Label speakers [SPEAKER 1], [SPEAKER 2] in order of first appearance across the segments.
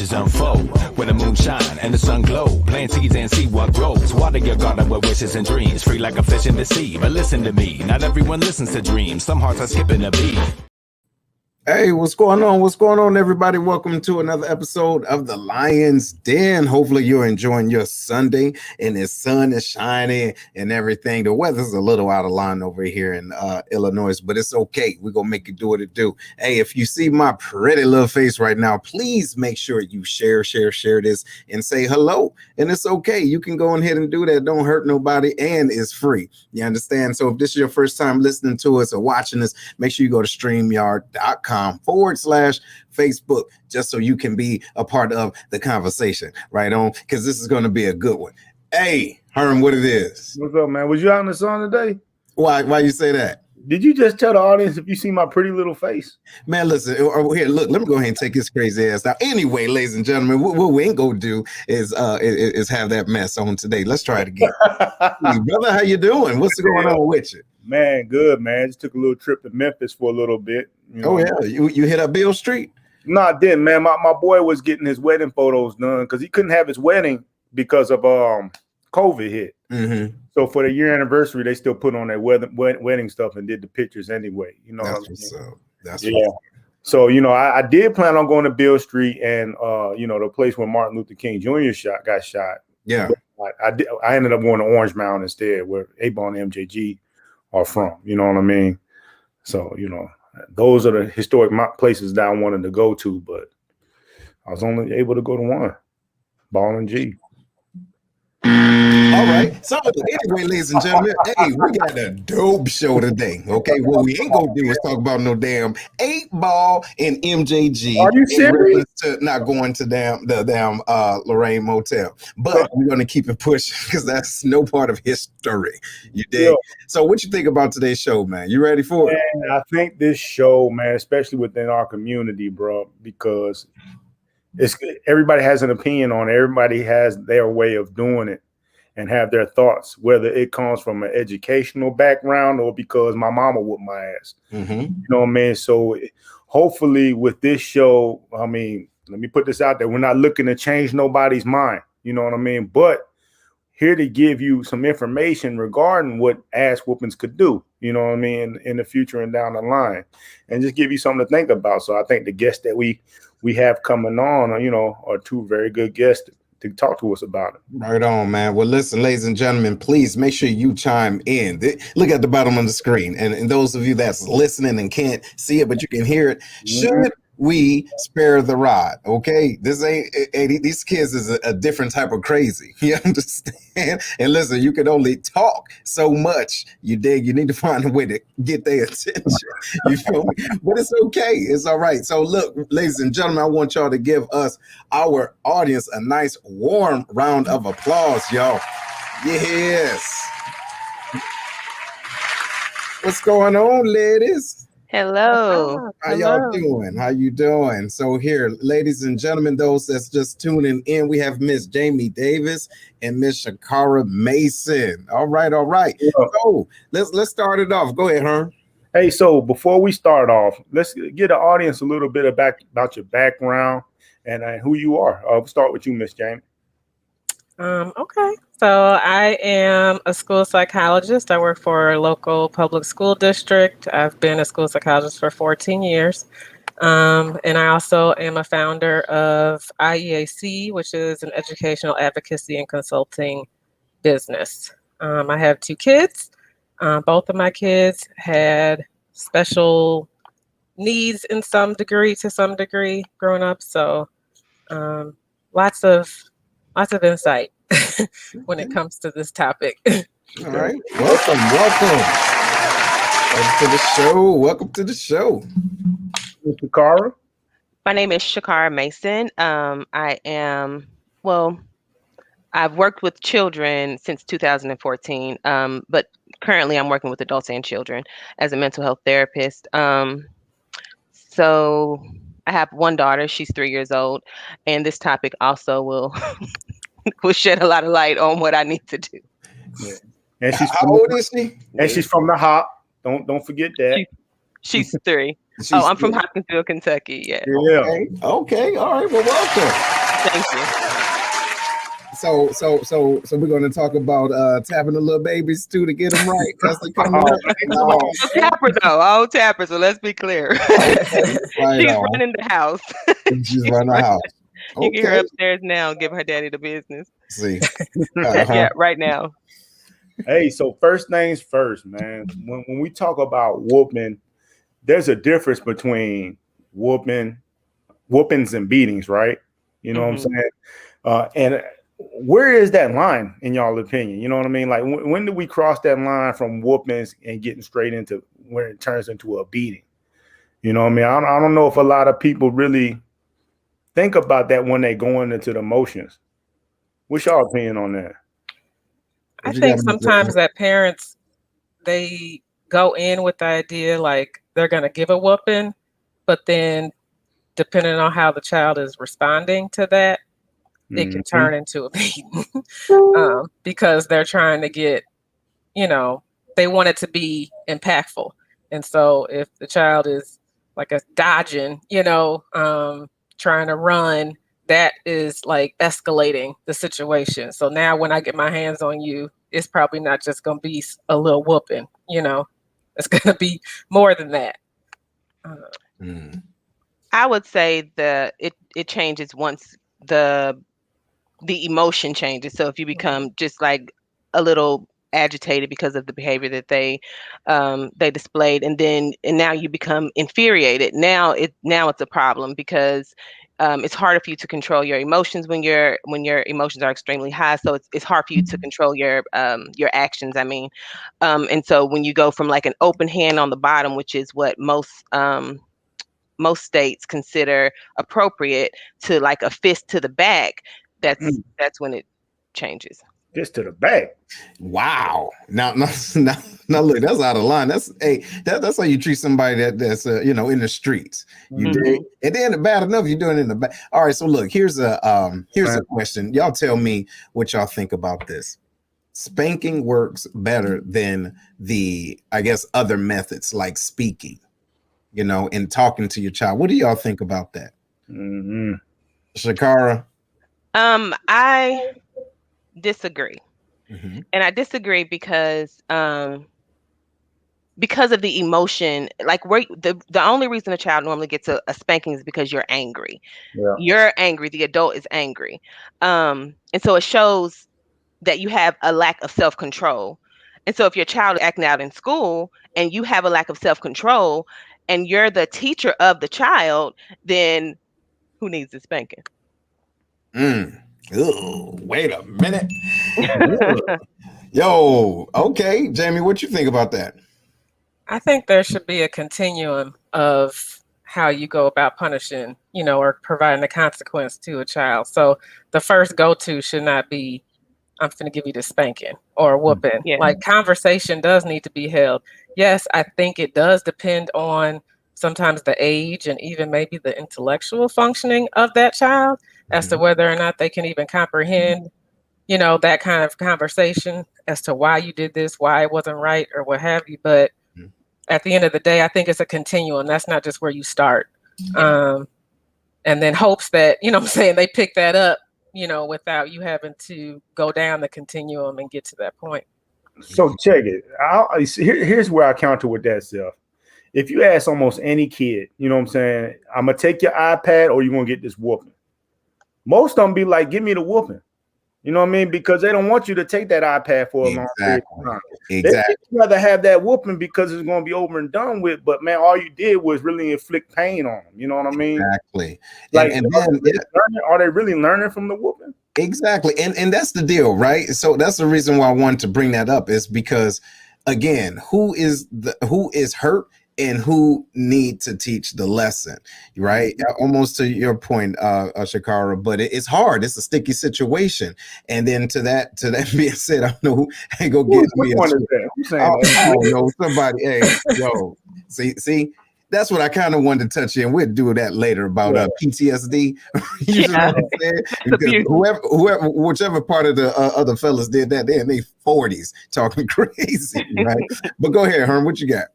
[SPEAKER 1] visions unfold. When the moon shine and the sun glow, plant seeds and see what grows. Water your garden with wishes and dreams, free like a fish in the sea. But listen to me, not everyone listens to dreams. Some hearts are skipping a beat.
[SPEAKER 2] Hey, what's going on? What's going on, everybody? Welcome to another episode of The Lion's Den. Hopefully you're enjoying your Sunday and the sun is shining and everything. The weather's a little out of line over here in Illinois, but it's okay. We're going to make it do what it do. Hey, if you see my pretty little face right now, please make sure you share this and say hello. And it's okay. You can go ahead and do that. Don't hurt nobody and it's free. You understand? So if this is your first time listening to us or watching us, make sure you go to StreamYard.com/Facebook, just so you can be a part of the conversation, right on, because this is going to be a good one. Hey, Herm, what it is?
[SPEAKER 3] What's up, man? Was you out in the sun today?
[SPEAKER 2] Why you say that?
[SPEAKER 3] Did you just tell the audience if you see my pretty little face?
[SPEAKER 2] Man, listen, here, look, let me go ahead and take his crazy ass down. Anyway, ladies and gentlemen, what we ain't gonna do is have that mess on today. Let's try it again. Hey, brother, how you doing? What's going on with you?
[SPEAKER 3] Man, good, man. Just took a little trip to Memphis for a little bit.
[SPEAKER 2] Oh, yeah. You hit up Beale Street?
[SPEAKER 3] No, I didn't, man. My boy was getting his wedding photos done because he couldn't have his wedding because of COVID hit.
[SPEAKER 2] Mm-hmm.
[SPEAKER 3] So for the year anniversary, they still put on their wedding stuff and did the pictures anyway. You know,
[SPEAKER 2] that's what's up. That's
[SPEAKER 3] yeah.
[SPEAKER 2] what's up.
[SPEAKER 3] So, you know, I did plan on going to Beale Street and you know, the place where Martin Luther King Jr. got shot.
[SPEAKER 2] Yeah.
[SPEAKER 3] I ended up going to Orange Mound instead, where A-Bone and MJG are from. You know what I mean? So, you know, those are the historic places that I wanted to go to, but I was only able to go to one, Ball and G.
[SPEAKER 2] All right. So anyway, ladies and gentlemen, hey, we got a dope show today. Okay, what we ain't gonna do is talk about no damn 8-Ball and MJG.
[SPEAKER 3] Are you serious?
[SPEAKER 2] To not going to the damn Lorraine Motel, but we're gonna keep it pushing because that's no part of history. You dig? Yeah. So what you think about today's show, man? You ready for it?
[SPEAKER 3] Man, I think this show, man, especially within our community, bro, because everybody has an opinion on it. Everybody has their way of doing it and have their thoughts, whether it comes from an educational background or because my mama whooped my ass.
[SPEAKER 2] Mm-hmm.
[SPEAKER 3] You know what I mean? So hopefully with this show, I mean, let me put this out there. We're not looking to change nobody's mind. You know what I mean? But here to give you some information regarding what ass whoopings could do, you know what I mean, in the future and down the line, and just give you something to think about. So I think the guests that we have coming on, you know, are two very good guests to talk to us about it.
[SPEAKER 2] Right on, man. Well, listen, ladies and gentlemen, please make sure you chime in. Look at the bottom of the screen. And those of you that's listening and can't see it, but you can hear it. Should we spare the rod? Okay, this ain't these kids is a different type of crazy. You understand? And listen, you can only talk so much. You dig? You need to find a way to get their attention. You feel me? But it's okay. It's all right. So look, ladies and gentlemen, I want y'all to give us, our audience, a nice warm round of applause, y'all. Yes. What's going on, ladies?
[SPEAKER 4] Hello.
[SPEAKER 2] How y'all doing? How you doing? So here, ladies and gentlemen, those that's just tuning in, we have Miss Jaime Davis and Miss ShaCarra Mason. All right. Yeah. So let's start it off. Go ahead, Herm.
[SPEAKER 3] Hey, so before we start off, let's get the audience a little bit about your background and who you are. We'll start with you, Miss Jaime.
[SPEAKER 4] Okay. So I am a school psychologist. I work for a local public school district. I've been a school psychologist for 14 years. And I also am a founder of IEAC, which is an educational advocacy and consulting business. I have 2 kids. Both of my kids had special needs to some degree growing up. So lots of insight when it comes to this topic.
[SPEAKER 2] All right. Welcome to the show.
[SPEAKER 3] ShaCarra.
[SPEAKER 4] My name is ShaCarra Mason. I've worked with children since 2014, but currently I'm working with adults and children as a mental health therapist. So I have one daughter, she's 3 years old, and this topic also will shed a lot of light on what I need to do.
[SPEAKER 3] Yeah. And
[SPEAKER 2] how old is she?
[SPEAKER 3] And she's from the Hop. Don't forget that.
[SPEAKER 5] She's 3.
[SPEAKER 2] She's
[SPEAKER 5] Oh, I'm from
[SPEAKER 2] 3?
[SPEAKER 5] Hopkinsville, Kentucky. Yeah.
[SPEAKER 3] Yeah.
[SPEAKER 2] Okay. All right. Well, welcome.
[SPEAKER 5] Thank you.
[SPEAKER 2] So we're going to talk about tapping the little babies too to get them right as they come up. No.
[SPEAKER 5] Oh, tapper though. Oh, tapper. So let's be clear.
[SPEAKER 2] Okay, right
[SPEAKER 5] She's
[SPEAKER 2] on.
[SPEAKER 5] running the house.
[SPEAKER 2] She's running the house.
[SPEAKER 5] You can hear her
[SPEAKER 2] Okay.
[SPEAKER 5] upstairs now, give her daddy the business.
[SPEAKER 2] See.
[SPEAKER 5] Yeah, right now.
[SPEAKER 3] Hey, so first things first, man. When we talk about whooping, there's a difference between whoopings and beatings, right? You know what I'm saying? And where is that line in y'all opinion? You know what I mean? Like when do we cross that line from whoopings and getting straight into when it turns into a beating? You know what I mean? I don't know if a lot of people really think about that when they going into the emotions. What's your opinion on that?
[SPEAKER 4] I think sometimes that parents, they go in with the idea like they're going to give a whooping, but then depending on how the child is responding to that, it can turn into a beating because they're trying to get, they want it to be impactful. And so if the child is like a dodging, trying to run, that is like escalating the situation. So now when I get my hands on you, it's probably not just going to be a little whooping, it's going to be more than that.
[SPEAKER 5] I would say it changes once the emotion changes. So if you become just like a little agitated because of the behavior that they displayed, and now you become infuriated. Now it's a problem because it's harder for you to control your emotions when your emotions are extremely high. So it's hard for you to control your actions. I mean, and so when you go from like an open hand on the bottom, which is what most states consider appropriate, to like a fist to the back, that's when it changes.
[SPEAKER 3] Fist to the back.
[SPEAKER 2] Wow. Now look, that's out of line. That's how you treat somebody that's in the streets. You dig? And then bad enough you're doing it in the back. All right, so look, here's a question. Y'all tell me what y'all think about this. Spanking works better than the, I guess, other methods like speaking, and talking to your child. What do y'all think about that? ShaCarra?
[SPEAKER 5] I disagree. And I disagree because of the emotion. Like the only reason a child normally gets a spanking is because you're angry. Yeah. You're angry. The adult is angry. And so it shows that you have a lack of self-control. And so if your child is acting out in school and you have a lack of self-control and you're the teacher of the child, then who needs the spanking?
[SPEAKER 2] Ooh, wait a minute. Yo, okay. Jaime, what you think about that?
[SPEAKER 4] I think there should be a continuum of how you go about punishing, or providing a consequence to a child. So the first go-to should not be, I'm going to give you the spanking or whooping. Yeah. Like conversation does need to be held. Yes, I think it does depend on sometimes the age and even maybe the intellectual functioning of that child as to whether or not they can even comprehend, that kind of conversation as to why you did this, why it wasn't right, or what have you. But at the end of the day, I think it's a continuum. That's not just where you start. And then hopes that, they pick that up, without you having to go down the continuum and get to that point.
[SPEAKER 3] So check it. Here's where I counter with that stuff. If you ask almost any kid, I'm going to take your iPad or you're going to get this whooping. Most of them be like, give me the whooping. You know what I mean? Because they don't want you to take that iPad for a long period of time. Exactly. They'd rather have that whooping because it's going to be over and done with. But man, all you did was really inflict pain on them. You know what I mean?
[SPEAKER 2] Exactly.
[SPEAKER 3] Like, are they really learning from the whooping?
[SPEAKER 2] Exactly. And that's the deal, right? So that's the reason why I wanted to bring that up, is because, again, who is hurt and who need to teach the lesson, right? Almost to your point, ShaCarra, but it's hard. It's a sticky situation. And then to that being said, I don't know who go get me. I don't know, somebody. Hey, yo, see, that's what I kind of wanted to touch in. We'll do that later about PTSD. You know what I'm saying? Because whichever part of the other fellas did that, they're in their 40s talking crazy, right? But go ahead, Herm, what you got?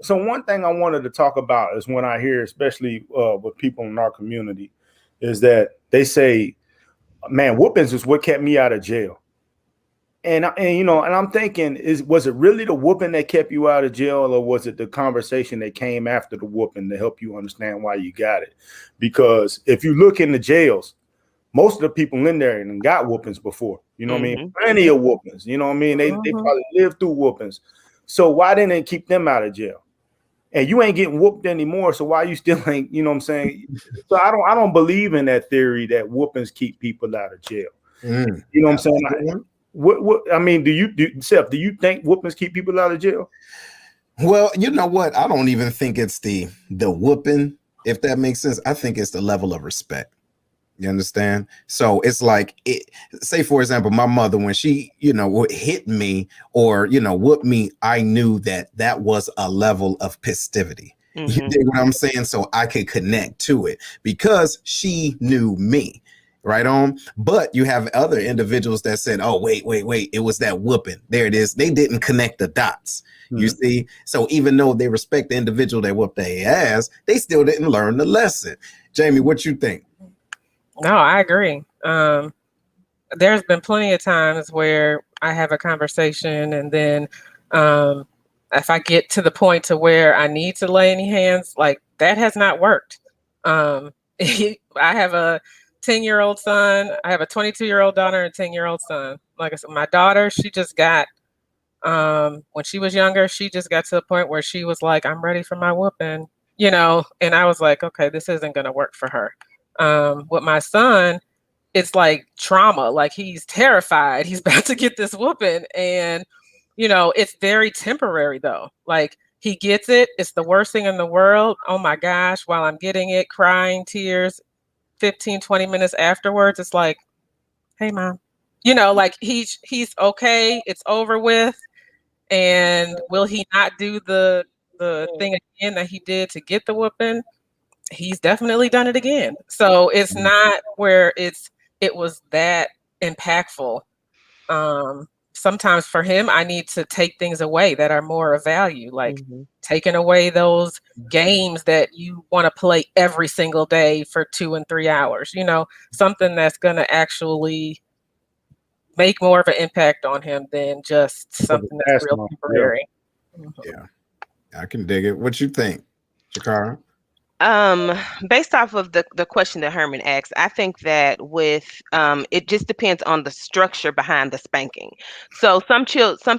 [SPEAKER 3] So one thing I wanted to talk about is when I hear, especially with people in our community, is that they say, man, whoopings is what kept me out of jail. And I'm thinking, was it really the whooping that kept you out of jail, or was it the conversation that came after the whooping to help you understand why you got it? Because if you look in the jails, most of the people in there and got whoopings before, you know what I mean? Plenty of whoopings, you know what I mean? They probably lived through whoopings. So why didn't it keep them out of jail? And you ain't getting whooped anymore, so why you still ain't, you know what I'm saying? So I don't believe in that theory that whoopings keep people out of jail. You know what I'm saying? What I mean, do you think whoopings keep people out of jail?
[SPEAKER 2] Well, you know what? I don't even think it's the whooping, if that makes sense. I think it's the level of respect. You understand? So it's like, say, for example, my mother, when she, would hit me or, whoop me, I knew that was a level of festivity. You dig what I'm saying? So I could connect to it because she knew me. Right on. But you have other individuals that said, oh, wait, it was that whooping. There it is. They didn't connect the dots. You see? So even though they respect the individual that whooped their ass, they still didn't learn the lesson. Jamie, what you think?
[SPEAKER 4] No, I agree. There's been plenty of times where I have a conversation and then if I get to the point to where I need to lay any hands, like that has not worked. I have a 10-year-old son. I have a 22-year-old daughter and a 10-year-old son. Like I said, my daughter, she just got, when she was younger, she just got to the point where she was like, I'm ready for my whooping, and I was like, okay, this isn't going to work for her. With my son, it's like trauma. Like he's terrified. He's about to get this whooping. And, it's very temporary though. Like he gets it. It's the worst thing in the world. Oh my gosh. While I'm getting it, crying, tears, 15, 20 minutes afterwards, it's like, hey, mom, like he's okay. It's over with. And will he not do the thing again that he did to get the whooping? He's definitely done it again. So it's not where it was that impactful. Sometimes for him, I need to take things away that are more of value, like taking away those games that you want to play every single day for 2 and 3 hours, something that's going to actually make more of an impact on him than just something that's real temporary.
[SPEAKER 2] Yeah, I can dig it. What you think, ShaCarra?
[SPEAKER 5] Based off of the question that Herman asked, I think that with it just depends on the structure behind the spanking. So some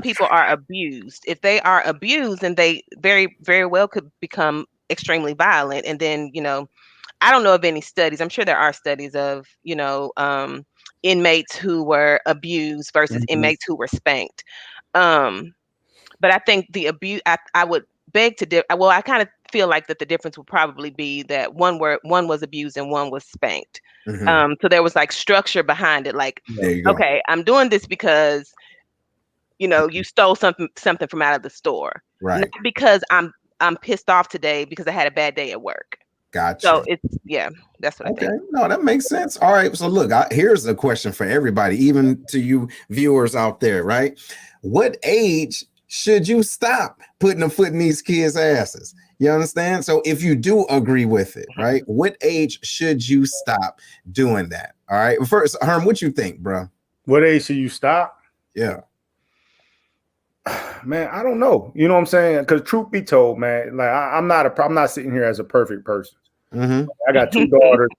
[SPEAKER 5] people are abused. If they are abused, then they very, very well could become extremely violent. And then, I don't know of any studies. I'm sure there are studies of, inmates who were abused versus inmates who were spanked. But I think the abuse, I would beg to I kind of feel like that the difference would probably be that one was abused and one was spanked. So there was like structure behind it. Like, okay, I'm doing this because, you stole something from out of the store,
[SPEAKER 2] right?
[SPEAKER 5] Not because I'm pissed off today because I had a bad day at work.
[SPEAKER 2] Gotcha.
[SPEAKER 5] So that's what I think.
[SPEAKER 2] No, that makes sense. All right. So look, here's a question for everybody, even to you viewers out there, right? What age should you stop putting a foot in these kids' asses? You understand? So if you do agree with it, right? What age should you stop doing that? All right. First, Herm, what you think, bro?
[SPEAKER 3] What age should you stop?
[SPEAKER 2] Yeah.
[SPEAKER 3] Man, I don't know. You know what I'm saying? Because truth be told, man, like I'm not sitting here as a perfect person. I got 2 daughters,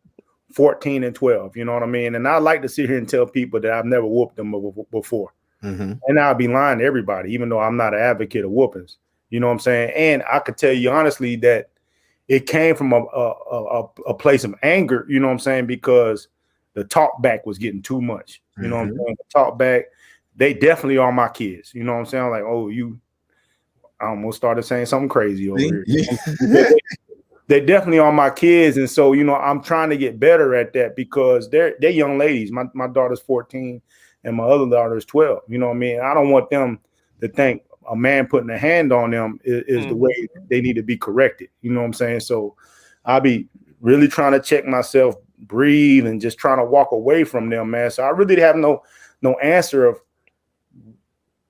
[SPEAKER 3] 14 and 12. You know what I mean? And I like to sit here and tell people that I've never whooped them before. And I'll be lying to everybody, even though I'm not an advocate of whoopings. You know what I'm saying? And I could tell you honestly that it came from a place of anger, you know what I'm saying? Because the talk back was getting too much. You know what I'm saying? The talk back, they definitely are my kids. You know what I'm saying? Like, I almost started saying something crazy over here. They definitely are my kids. And so, I'm trying to get better at that because they're young ladies. My daughter's 14 and my other daughter is 12. You know what I mean? I don't want them to think a man putting a hand on them is the way they need to be corrected. You know what I'm saying? So I'll be really trying to check myself, breathe, and just trying to walk away from them, man. So I really have no answer of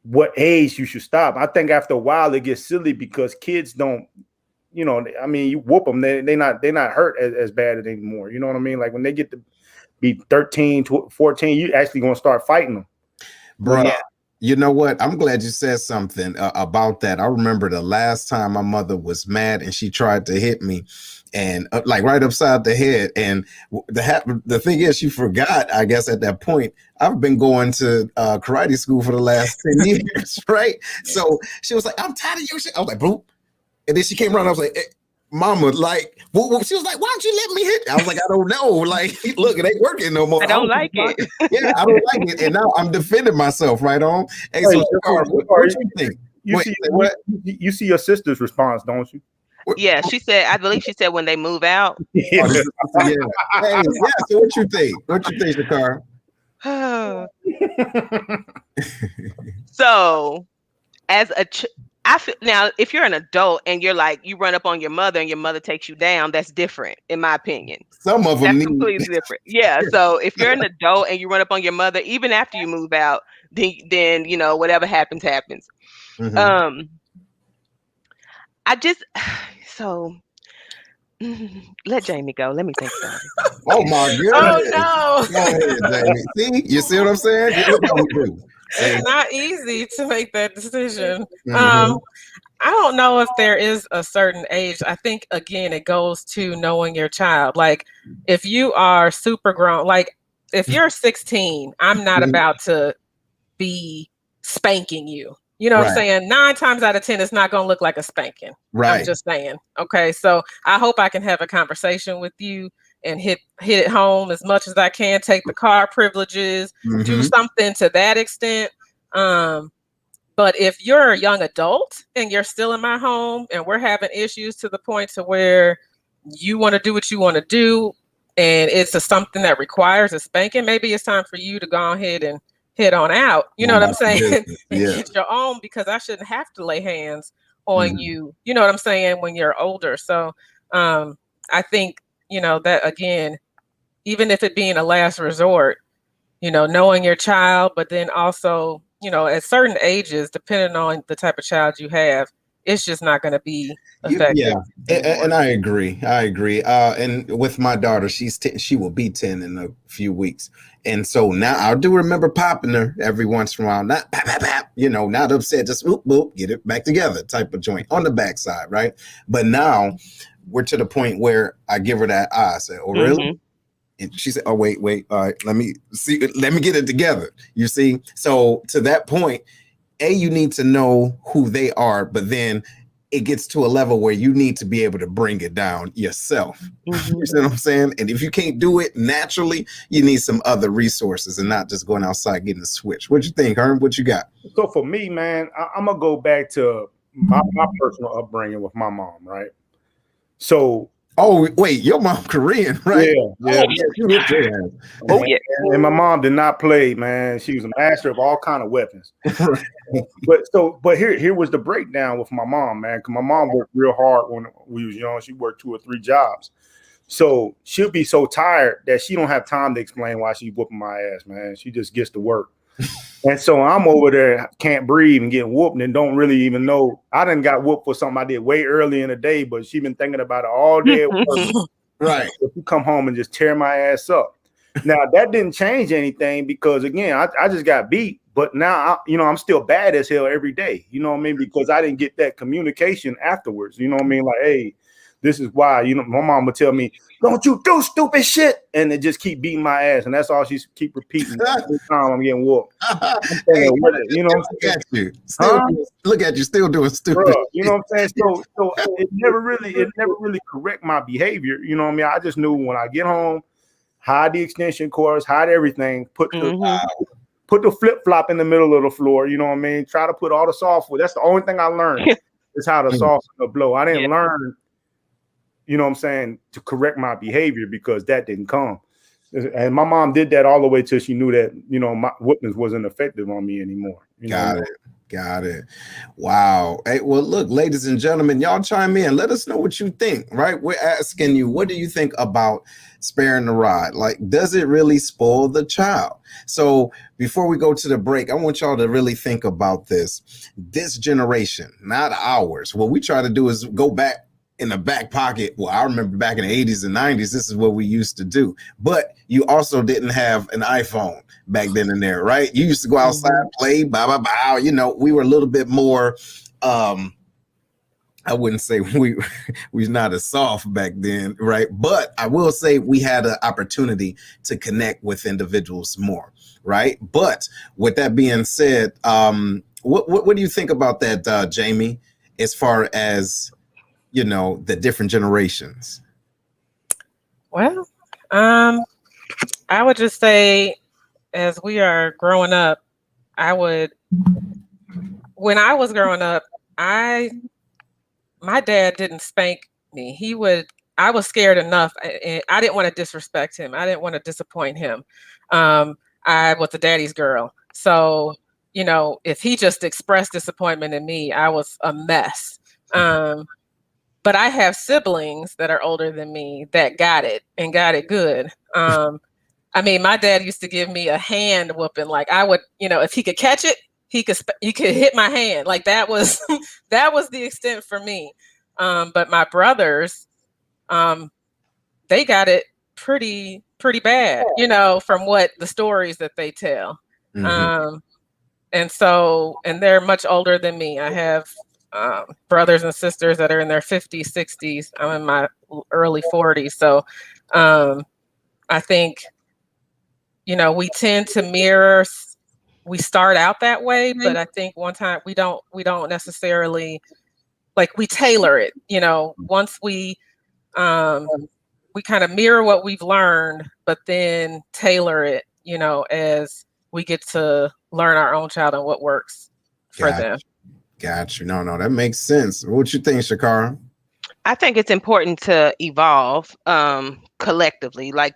[SPEAKER 3] what age you should stop. I think after a while it gets silly because kids don't, you know, I mean, you whoop them, they're not hurt as bad anymore. You know what I mean? Like when they get to be 13, 14, you actually going to start fighting them.
[SPEAKER 2] Bro, yeah. You know what? I'm glad you said something about that. I remember the last time my mother was mad and she tried to hit me, and like right upside the head. And the thing is, she forgot, I guess, at that point, I've been going to karate school for the last 10 years, right? So she was like, I'm tired of your shit. I was like, boop. And then she came around, I was like, hey, Mama, like, she was like, why don't you let me hit? I was like, I don't know. Like, look, it ain't working no more.
[SPEAKER 5] I don't like it.
[SPEAKER 2] Yeah, I don't like it. And now I'm defending myself, right on. Hey, so what you think?
[SPEAKER 3] You see your sister's response, don't you?
[SPEAKER 5] Yeah, I believe she said when they move out.
[SPEAKER 2] Yeah. Hey, yeah. So what you think? What you think, ShaCarra?
[SPEAKER 5] So, as a I feel now, if you're an adult and you're like, you run up on your mother and your mother takes you down, that's different, in my opinion.
[SPEAKER 2] Some of them
[SPEAKER 5] that's completely different. Yeah. So if you're an adult and you run up on your mother, even after you move out, then you know, whatever happens, happens. Mm-hmm. Let Jaime go. Let me think about it.
[SPEAKER 2] Oh my goodness.
[SPEAKER 4] Oh no.
[SPEAKER 2] Go ahead, Jaime. See, you see what I'm saying?
[SPEAKER 4] It's not easy to make that decision. I don't know if there is a certain age. I think, again, it goes to knowing your child. Like, if you are super grown, like if you're 16, I'm not about to be spanking you. You know what I'm saying? 9 times out of 10, it's not going to look like a spanking. Right. I'm just saying. Okay. So I hope I can have a conversation with you and hit it home as much as I can, take the car privileges, do something to that extent. But if you're a young adult and you're still in my home and we're having issues to the point to where you want to do what you want to do and it's something that requires a spanking, maybe it's time for you to go ahead and head on out. You know what I'm saying? And get your own, because I shouldn't have to lay hands on you. You know what I'm saying? When you're older. So I think, you know, that again, even if it being a last resort, you know, knowing your child, but then also, you know, at certain ages, depending on the type of child you have, it's just not going to be effective.
[SPEAKER 2] Yeah, and I agree. And with my daughter, she will be 10 in a few weeks. And so now I do remember popping her every once in a while, not pap, pap, pap, you know, not upset, just boop, boop, get it back together type of joint on the backside, right? But now we're to the point where I give her that eye. I say, oh, really? And she said, oh, wait, all right, let me get it together. You see? So to that point, you need to know who they are, but then it gets to a level where you need to be able to bring it down yourself. You see what I'm saying? And if you can't do it naturally, you need some other resources and not just going outside getting a switch. What you think, Herm? What you got?
[SPEAKER 3] So for me, man, I'm going to go back to my personal upbringing with my mom, right? So,
[SPEAKER 2] oh wait, your mom Korean, right?
[SPEAKER 3] Yeah.
[SPEAKER 5] Oh yeah.
[SPEAKER 3] And my mom did not play, man. She was a master of all kind of weapons. But here was the breakdown with my mom, man. Because my mom worked real hard when we was young. She worked 2 or 3 jobs. So she'll be so tired that she don't have time to explain why she's whooping my ass, man. She just gets to work. And so I'm over there, can't breathe and getting whooped and don't really even know. I done got whooped for something I did way early in the day, but she been thinking about it all day at work. Right. If you come home and just tear my ass up. Now, that didn't change anything because, again, I just got beat. But now, I'm still bad as hell every day. You know what I mean? Because I didn't get that communication afterwards. You know what I mean? Like, hey, this is why, my mom would tell me, don't you do stupid shit. And it just keep beating my ass. And that's all she keep repeating every time I'm getting whooped.
[SPEAKER 2] Hey, look at you still doing stupid.
[SPEAKER 3] Bro, you know what I'm saying? So it never really correct my behavior. You know what I mean? I just knew when I get home, hide the extension cords, hide everything, put the flip-flop in the middle of the floor. You know what I mean? Try to put all the software. That's the only thing I learned is how to soften the blow. I didn't learn, you know what I'm saying, to correct my behavior because that didn't come. And my mom did that all the way till she knew that, my whoopings wasn't effective on me anymore.
[SPEAKER 2] Got it. Got it. Wow. Hey, well, look, ladies and gentlemen, y'all chime in. Let us know what you think, right? We're asking you, what do you think about sparing the rod? Like, does it really spoil the child? So before we go to the break, I want y'all to really think about this. This generation, not ours. What we try to do is go back in the back pocket. Well, I remember back in the 80s and 90s, this is what we used to do. But you also didn't have an iPhone back then and there, right? You used to go outside, play, you know, we were a little bit more, I wouldn't say we was not as soft back then, right? But I will say we had an opportunity to connect with individuals more, right? But with that being said, what do you think about that, Jaime, as far as, you know, the different generations?
[SPEAKER 4] Well, I would just say, as we are growing up, when I was growing up, my dad didn't spank me. I was scared enough, and I didn't want to disrespect him. I didn't want to disappoint him. I was a daddy's girl. So, you know, if he just expressed disappointment in me, I was a mess. But I have siblings that are older than me that got it and got it good. I mean, my dad used to give me a hand whooping. Like I would, you know, if he could catch it, he could hit my hand. Like that was that was the extent for me. But my brothers, they got it pretty bad, you know, from what the stories that they tell. And they're much older than me. I have brothers and sisters that are in their 50s, 60s. I'm in my early 40s. So I think, you know, we tend to mirror, we start out that way, but I think one time we don't necessarily, like, we tailor it, you know, once we kind of mirror what we've learned, but then tailor it, you know, as we get to learn our own child and what works for them.
[SPEAKER 2] Got you. No, that makes sense. What you think, ShaCarra?
[SPEAKER 5] I think it's important to evolve collectively. Like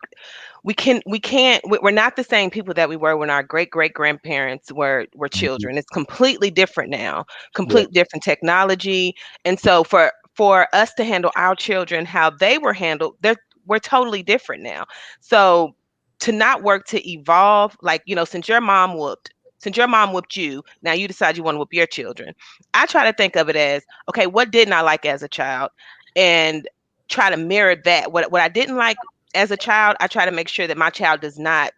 [SPEAKER 5] we're not the same people that we were when our great grandparents were children. It's completely different now, different technology. And so for us to handle our children how they were handled, we're totally different now. So to not work to evolve, like, you know, since your mom whooped you, now you decide you want to whoop your children. I try to think of it as, okay, what didn't I like as a child? And try to mirror that. What I didn't like as a child, I try to make sure that my child does not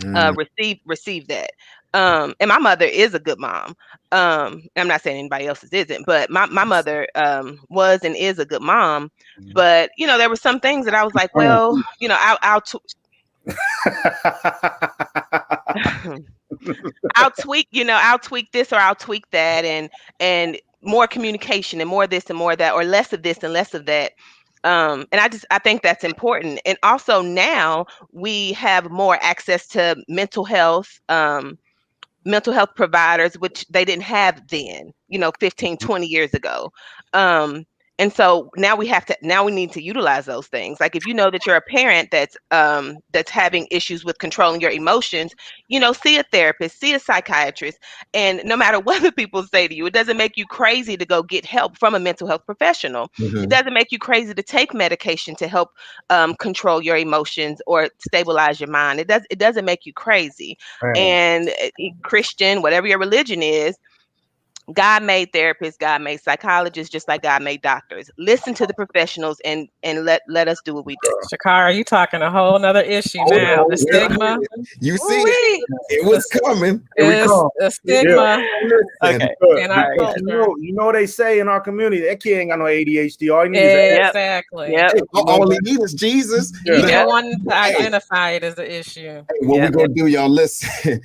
[SPEAKER 5] receive that. And my mother is a good mom. I'm not saying anybody else's isn't, but my mother was and is a good mom. But, you know, there were some things that I was like, well, you know, I'll tweak this or I'll tweak that, and more communication and more this and more that, or less of this and less of that. And I think that's important. And also now we have more access to mental health providers, which they didn't have then, you know, 15, 20 years ago. And so now we need to utilize those things. Like if you know that you're a parent that's having issues with controlling your emotions, you know, see a therapist, see a psychiatrist. And no matter what the people say to you, it doesn't make you crazy to go get help from a mental health professional. It doesn't make you crazy to take medication to help control your emotions or stabilize your mind. It doesn't make you crazy. Right. And Christian, whatever your religion is, God made therapists, God made psychologists, just like God made doctors. Listen to the professionals and let us do what we do.
[SPEAKER 4] ShaCarra, you talking a whole nother issue now. The stigma.
[SPEAKER 2] You see, it was coming.
[SPEAKER 4] The stigma.
[SPEAKER 3] Yeah. Okay. You know they say in our community, that kid ain't got no ADHD. All he needs is
[SPEAKER 4] exactly.
[SPEAKER 2] All he needs is Jesus.
[SPEAKER 4] You don't want to identify it as an issue.
[SPEAKER 2] What we're gonna do, y'all? Listen.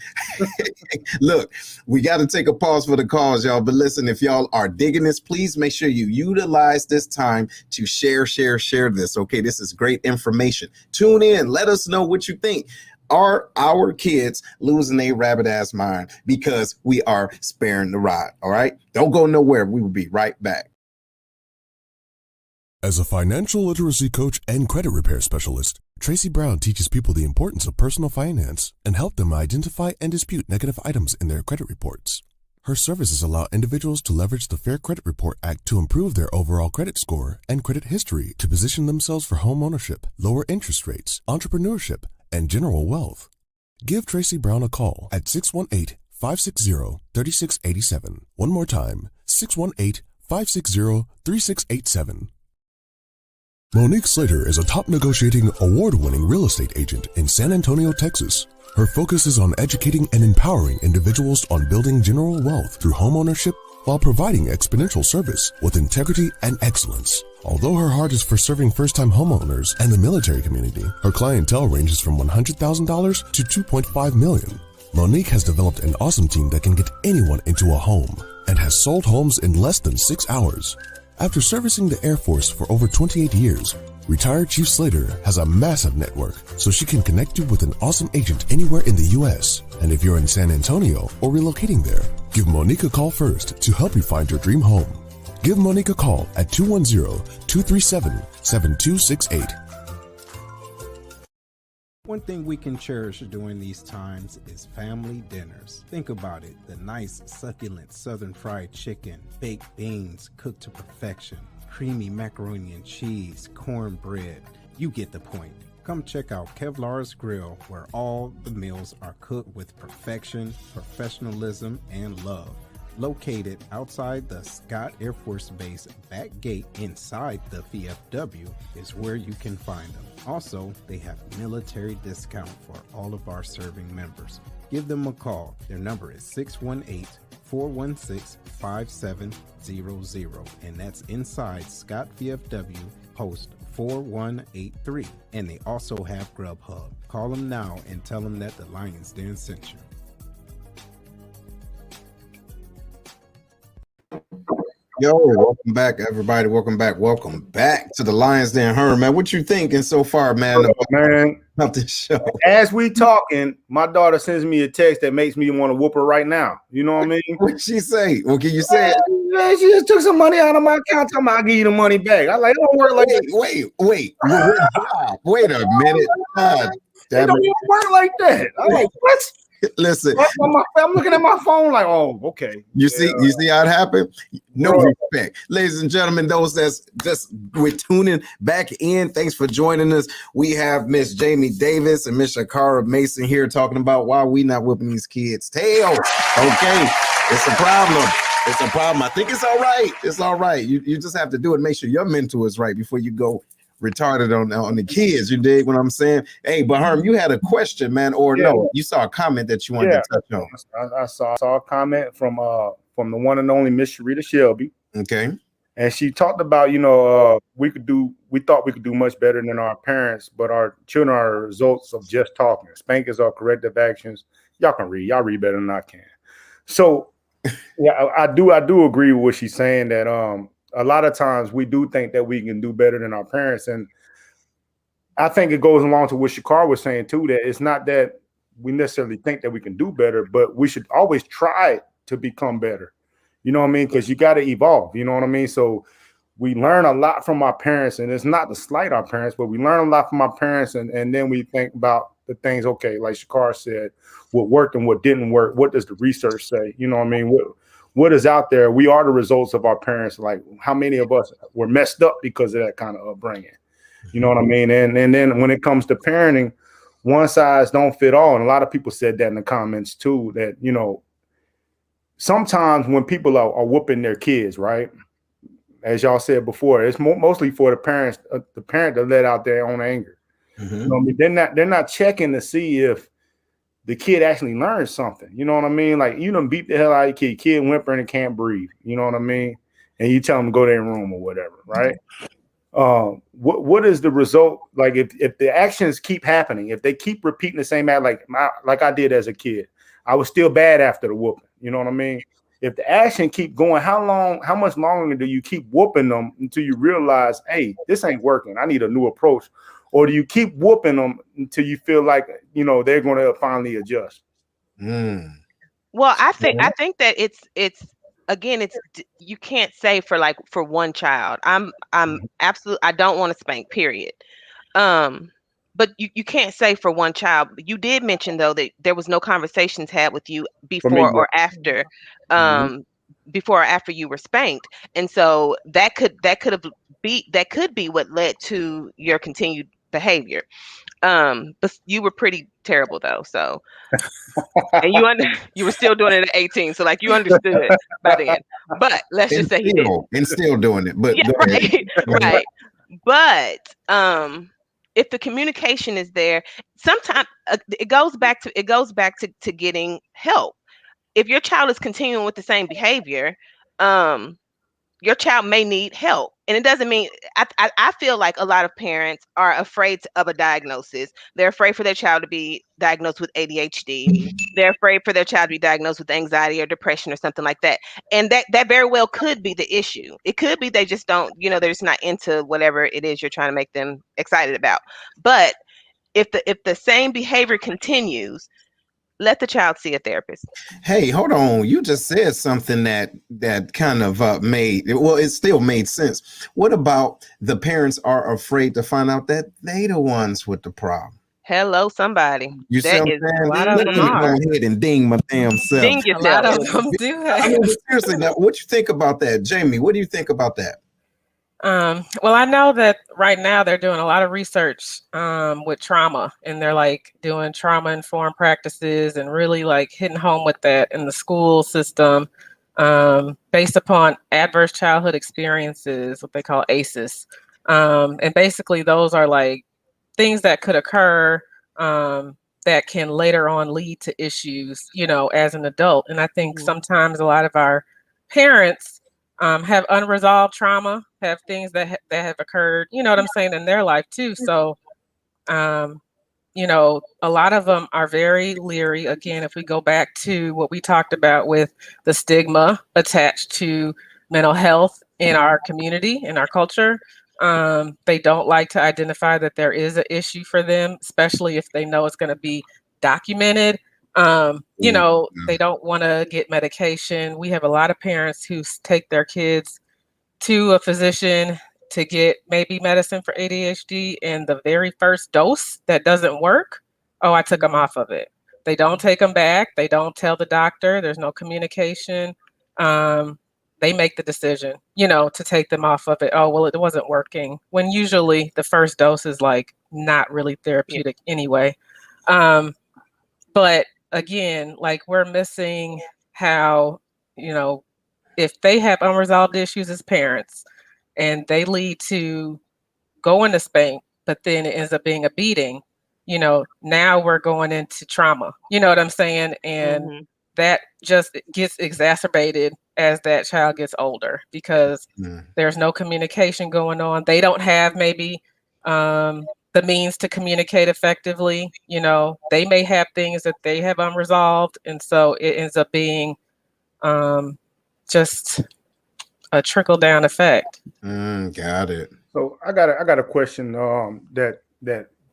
[SPEAKER 2] Look, we got to take a pause for the cause, y'all. But listen, if y'all are digging this, please make sure you utilize this time to share this. Okay, this is great information. Tune in. Let us know what you think. Are our kids losing their rabbit ass mind because we are sparing the rod? All right, don't go nowhere. We will be right back.
[SPEAKER 6] As a financial literacy coach and credit repair specialist, Tracy Brown teaches people the importance of personal finance and help them identify and dispute negative items in their credit reports. Her services allow individuals to leverage the Fair Credit Report Act to improve their overall credit score and credit history to position themselves for home ownership, lower interest rates, entrepreneurship, and general wealth. Give Tracy Brown a call at 618-560-3687. One more time, 618-560-3687. Monique Slater is a top negotiating, award-winning real estate agent in San Antonio, Texas. Her focus is on educating and empowering individuals on building general wealth through homeownership while providing exponential service with integrity and excellence. Although her heart is for serving first-time homeowners and the military community, her clientele ranges from $100,000 to $2.5 million. Monique has developed an awesome team that can get anyone into a home and has sold homes in less than 6 hours. After servicing the Air Force for over 28 years, retired Chief Slater has a massive network, so she can connect you with an awesome agent anywhere in the U.S. And if you're in San Antonio or relocating there, give Monique a call first to help you find your dream home. Give Monique a call at 210-237-7268.
[SPEAKER 7] One thing we can cherish during these times is family dinners. Think about it, the nice, succulent southern fried chicken, baked beans cooked to perfection, creamy macaroni and cheese, cornbread. You get the point. Come check out Kevlar's Grill, where all the meals are cooked with perfection, professionalism, and love. Located outside the Scott Air Force Base back gate inside the VFW is where you can find them. Also, they have military discount for all of our serving members. Give them a call. Their number is 618-416-5700, and that's inside Scott VFW, post 4183. And they also have Grubhub. Call them now and tell them that the Lion's Den sent you.
[SPEAKER 2] Yo, welcome back, everybody. Welcome back to the Lions Den. Herm, man, what you thinking so far, man, about this show?
[SPEAKER 3] As we talking, my daughter sends me a text that makes me want to whoop her right now. You know what I mean?
[SPEAKER 2] What'd she say? Well, can you say it?
[SPEAKER 3] Man, she just took some money out of my account. Talking about, I'll give you the money back. I like, it don't work like that.
[SPEAKER 2] Wait a minute. God,
[SPEAKER 3] It don't even work like that. I'm like, what?
[SPEAKER 2] Listen,
[SPEAKER 3] I'm looking at my phone like, oh, okay.
[SPEAKER 2] You see how it happened? No respect. Ladies and gentlemen, those that's just we're tuning back in. Thanks for joining us. We have Miss Jaime Davis and Miss ShaCarra Mason here talking about why we not whipping these kids' tail. Okay, it's a problem. It's a problem. I think it's all right. It's all right. You just have to do it. Make sure your mentor is right before you go retarded on the kids. You dig what I'm saying? Hey, but Herm, you had a question, man, or no? You saw a comment that you wanted to touch on.
[SPEAKER 3] I saw a comment from the one and only Miss Sharita Shelby.
[SPEAKER 2] Okay,
[SPEAKER 3] and she talked about we thought we could do much better than our parents, but our children are the results of just talking. Spankings are corrective actions. Y'all can read. Y'all read better than I can. So yeah, I do agree with what she's saying that a lot of times we do think that we can do better than our parents. And I think it goes along to what ShaCarra was saying too, that it's not that we necessarily think that we can do better, but we should always try to become better. You know what I mean? Because you got to evolve. You know what I mean? So we learn a lot from our parents, and it's not to slight our parents, but we learn a lot from our parents. And then we think about the things, okay, like ShaCarra said, what worked and what didn't work. What does the research say? You know what I mean? What is out there? We are the results of our parents. Like, how many of us were messed up because of that kind of upbringing? You know what I mean? And then when it comes to parenting, one size don't fit all. And a lot of people said that in the comments too, that, sometimes when people are whooping their kids, right? As y'all said before, it's mostly for the parent to let out their own anger. Mm-hmm. You know what I mean? They're not checking to see if the kid actually learns something. You know what I mean? Like, you done beat the hell out of your kid whimpering and can't breathe. You know what I mean? And you tell them to go to their room or whatever, right? What is the result? Like, if the actions keep happening, if they keep repeating the same act, like I did as a kid, I was still bad after the whooping. You know what I mean? If the action keep going, how much longer do you keep whooping them until you realize, hey, this ain't working. I need a new approach. Or do you keep whooping them until you feel like, they're going to finally adjust?
[SPEAKER 5] Well, I think that it's again, you can't say for one child. I'm absolutely, I don't want to spank, period. but you can't say for one child. You did mention though that there was no conversations had with you
[SPEAKER 3] For me,
[SPEAKER 5] before or after,
[SPEAKER 3] Mhm.
[SPEAKER 5] before or after you were spanked, and so that could be what led to your continued behavior. But you were pretty terrible though, so and you were still doing it at 18, so like you understood by then. But let's just say you didn't.
[SPEAKER 2] And still doing it. But
[SPEAKER 5] Yeah,
[SPEAKER 2] go ahead.
[SPEAKER 5] right,
[SPEAKER 2] Go ahead.
[SPEAKER 5] right. But if the communication is there, sometimes it goes back to getting help. If your child is continuing with the same behavior, um, your child may need help. And it doesn't mean I feel like a lot of parents are afraid of a diagnosis. They're afraid for their child to be diagnosed with ADHD. They're afraid for their child to be diagnosed with anxiety or depression or something like that. And that very well could be the issue. It could be they just don't, they're just not into whatever it is you're trying to make them excited about. But if the same behavior continues, let the child see a therapist.
[SPEAKER 2] Hey, hold on. You just said something that kind of it still made sense. What about the parents are afraid to find out that they the ones with the problem?
[SPEAKER 5] Hello, somebody.
[SPEAKER 2] You see
[SPEAKER 5] That
[SPEAKER 2] what
[SPEAKER 5] is
[SPEAKER 4] A
[SPEAKER 2] I'm
[SPEAKER 4] lot
[SPEAKER 2] saying?
[SPEAKER 4] of
[SPEAKER 2] Let
[SPEAKER 4] them
[SPEAKER 2] me go
[SPEAKER 4] are.
[SPEAKER 2] ahead and ding my damn self.
[SPEAKER 5] ding
[SPEAKER 4] A lot
[SPEAKER 5] yourself.
[SPEAKER 4] of them do
[SPEAKER 2] I
[SPEAKER 4] have.
[SPEAKER 2] mean, seriously, now what you think about that, Jamie? What do you think about that?
[SPEAKER 4] Well, I know that right now they're doing a lot of research with trauma, and they're like doing trauma informed practices and really like hitting home with that in the school system, based upon adverse childhood experiences, what they call ACEs. And basically, those are like things that could occur that can later on lead to issues, as an adult. And I think sometimes a lot of our parents have unresolved trauma, have things that have occurred, you know what I'm saying, in their life too. So, a lot of them are very leery. Again, if we go back to what we talked about with the stigma attached to mental health in our community, in our culture, they don't like to identify that there is an issue for them, especially if they know it's going to be documented. They don't want to get medication. We have a lot of parents who take their kids to a physician to get maybe medicine for ADHD, and the very first dose that doesn't work, oh, I took them off of it. They don't take them back. They don't tell the doctor. There's no communication. They make the decision, to take them off of it. Oh, well, it wasn't working. When usually the first dose is like not really therapeutic anyway. But again, like we're missing how, if they have unresolved issues as parents and they lead to going to spank, but then it ends up being a beating, now we're going into trauma. You know what I'm saying? And that just gets exacerbated as that child gets older because there's no communication going on. They don't have maybe the means to communicate effectively. They may have things that they have unresolved. And so it ends up being just a trickle down effect.
[SPEAKER 2] Got it.
[SPEAKER 3] So I got a question that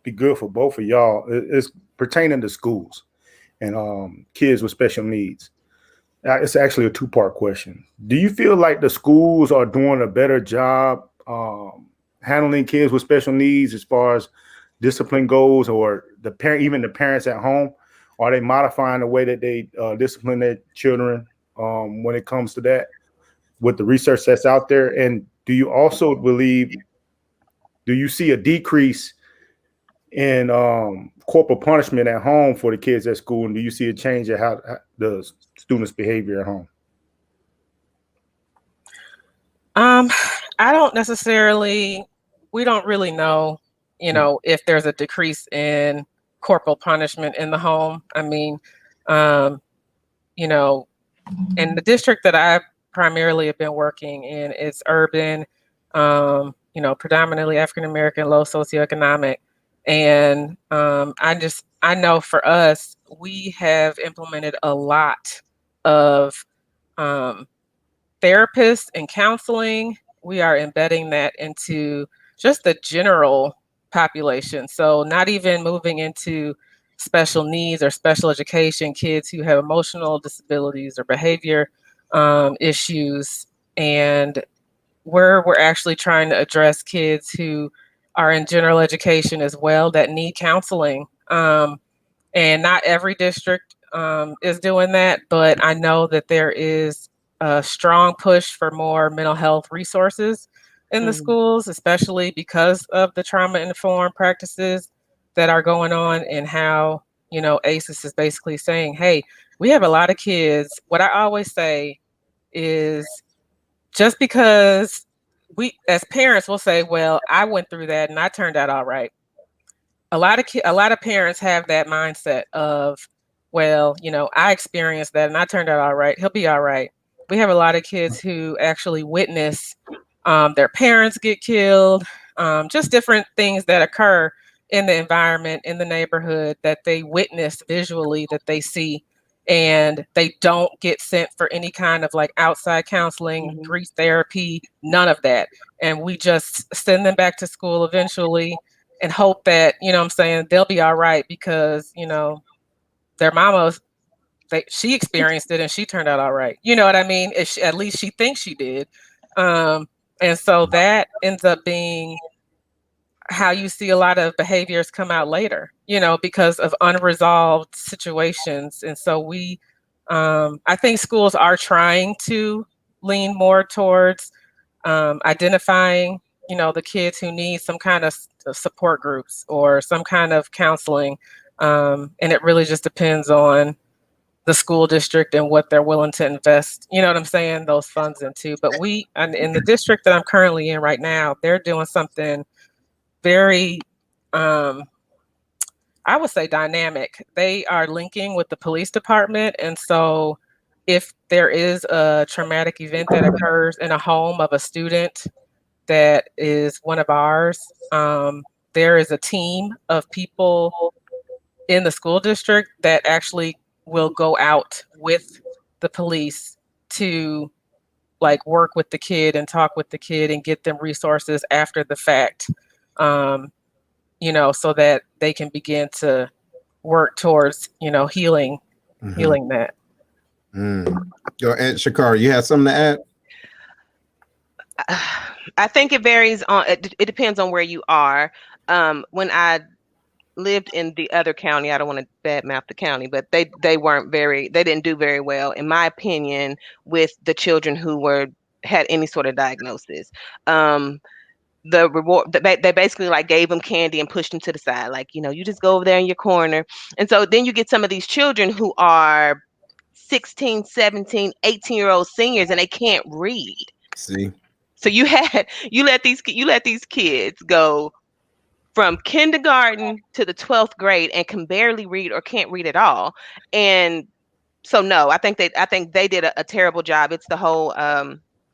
[SPEAKER 3] be good for both of y'all. It's pertaining to schools and kids with special needs. It's actually a two-part question. Do you feel like the schools are doing a better job handling kids with special needs as far as discipline goes, or even the parents at home? Are they modifying the way that they discipline their children when it comes to that with the research that's out there? And do you also believe, do you see a decrease in corporal punishment at home for the kids at school? And do you see a change in how the students' behavior at home?
[SPEAKER 4] I don't necessarily, we don't really know, if there's a decrease in corporal punishment in the home. I mean, in the district that I primarily have been working in, it's urban, predominantly African-American, low socioeconomic. And I know for us, we have implemented a lot of therapists and counseling. We are embedding that into just the general population. So not even moving into special needs or special education, kids who have emotional disabilities or behavior issues. And we're actually trying to address kids who are in general education as well that need counseling. And not every district is doing that, but I know that there is a strong push for more mental health resources in the schools, especially because of the trauma-informed practices that are going on, and how, you know, ACES is basically saying, hey, we have a lot of kids. What I always say is, just because we as parents will say, well, I went through that and I turned out all right. A lot of parents have that mindset of, well, you know, I experienced that and I turned out all right. He'll be all right. We have a lot of kids who actually witness their parents get killed, just different things that occur in the environment, in the neighborhood, that they witness visually, that they see, and they don't get sent for any kind of like outside counseling, grief therapy, none of that. And we just send them back to school eventually and hope that, you know what I'm saying, they'll be all right because, you know, their mama, she experienced it and she turned out all right. You know what I mean? At least she thinks she did. And so that ends up being how you see a lot of behaviors come out later, you know, because of unresolved situations. And so I think schools are trying to lean more towards identifying, you know, the kids who need some kind of support groups or some kind of counseling. And it really just depends on the school district and what they're willing to invest, you know what I'm saying, those funds into. But in the district that I'm currently in right now, they're doing something very, I would say, dynamic. They are linking with the police department. And so if there is a traumatic event that occurs in a home of a student that is one of ours, there is a team of people in the school district that actually will go out with the police to like work with the kid and talk with the kid and get them resources after the fact, you know, so that they can begin to work towards, you know, healing that.
[SPEAKER 2] Yo, and ShaCarra, you had something to add?
[SPEAKER 5] I think it varies on, it depends on where you are. When I lived in the other county, I don't want to badmouth the county, but they didn't do very well, in my opinion, with the children who had any sort of diagnosis. The reward, they basically like gave them candy and pushed them to the side, like, you know, you just go over there in your corner. And so then you get some of these children who are 16, 17, 18-year-old seniors and they can't read.
[SPEAKER 2] See,
[SPEAKER 5] so you let these kids go from kindergarten to the 12th grade and can barely read or can't read at all. And so no, I think they did a terrible job. It's the whole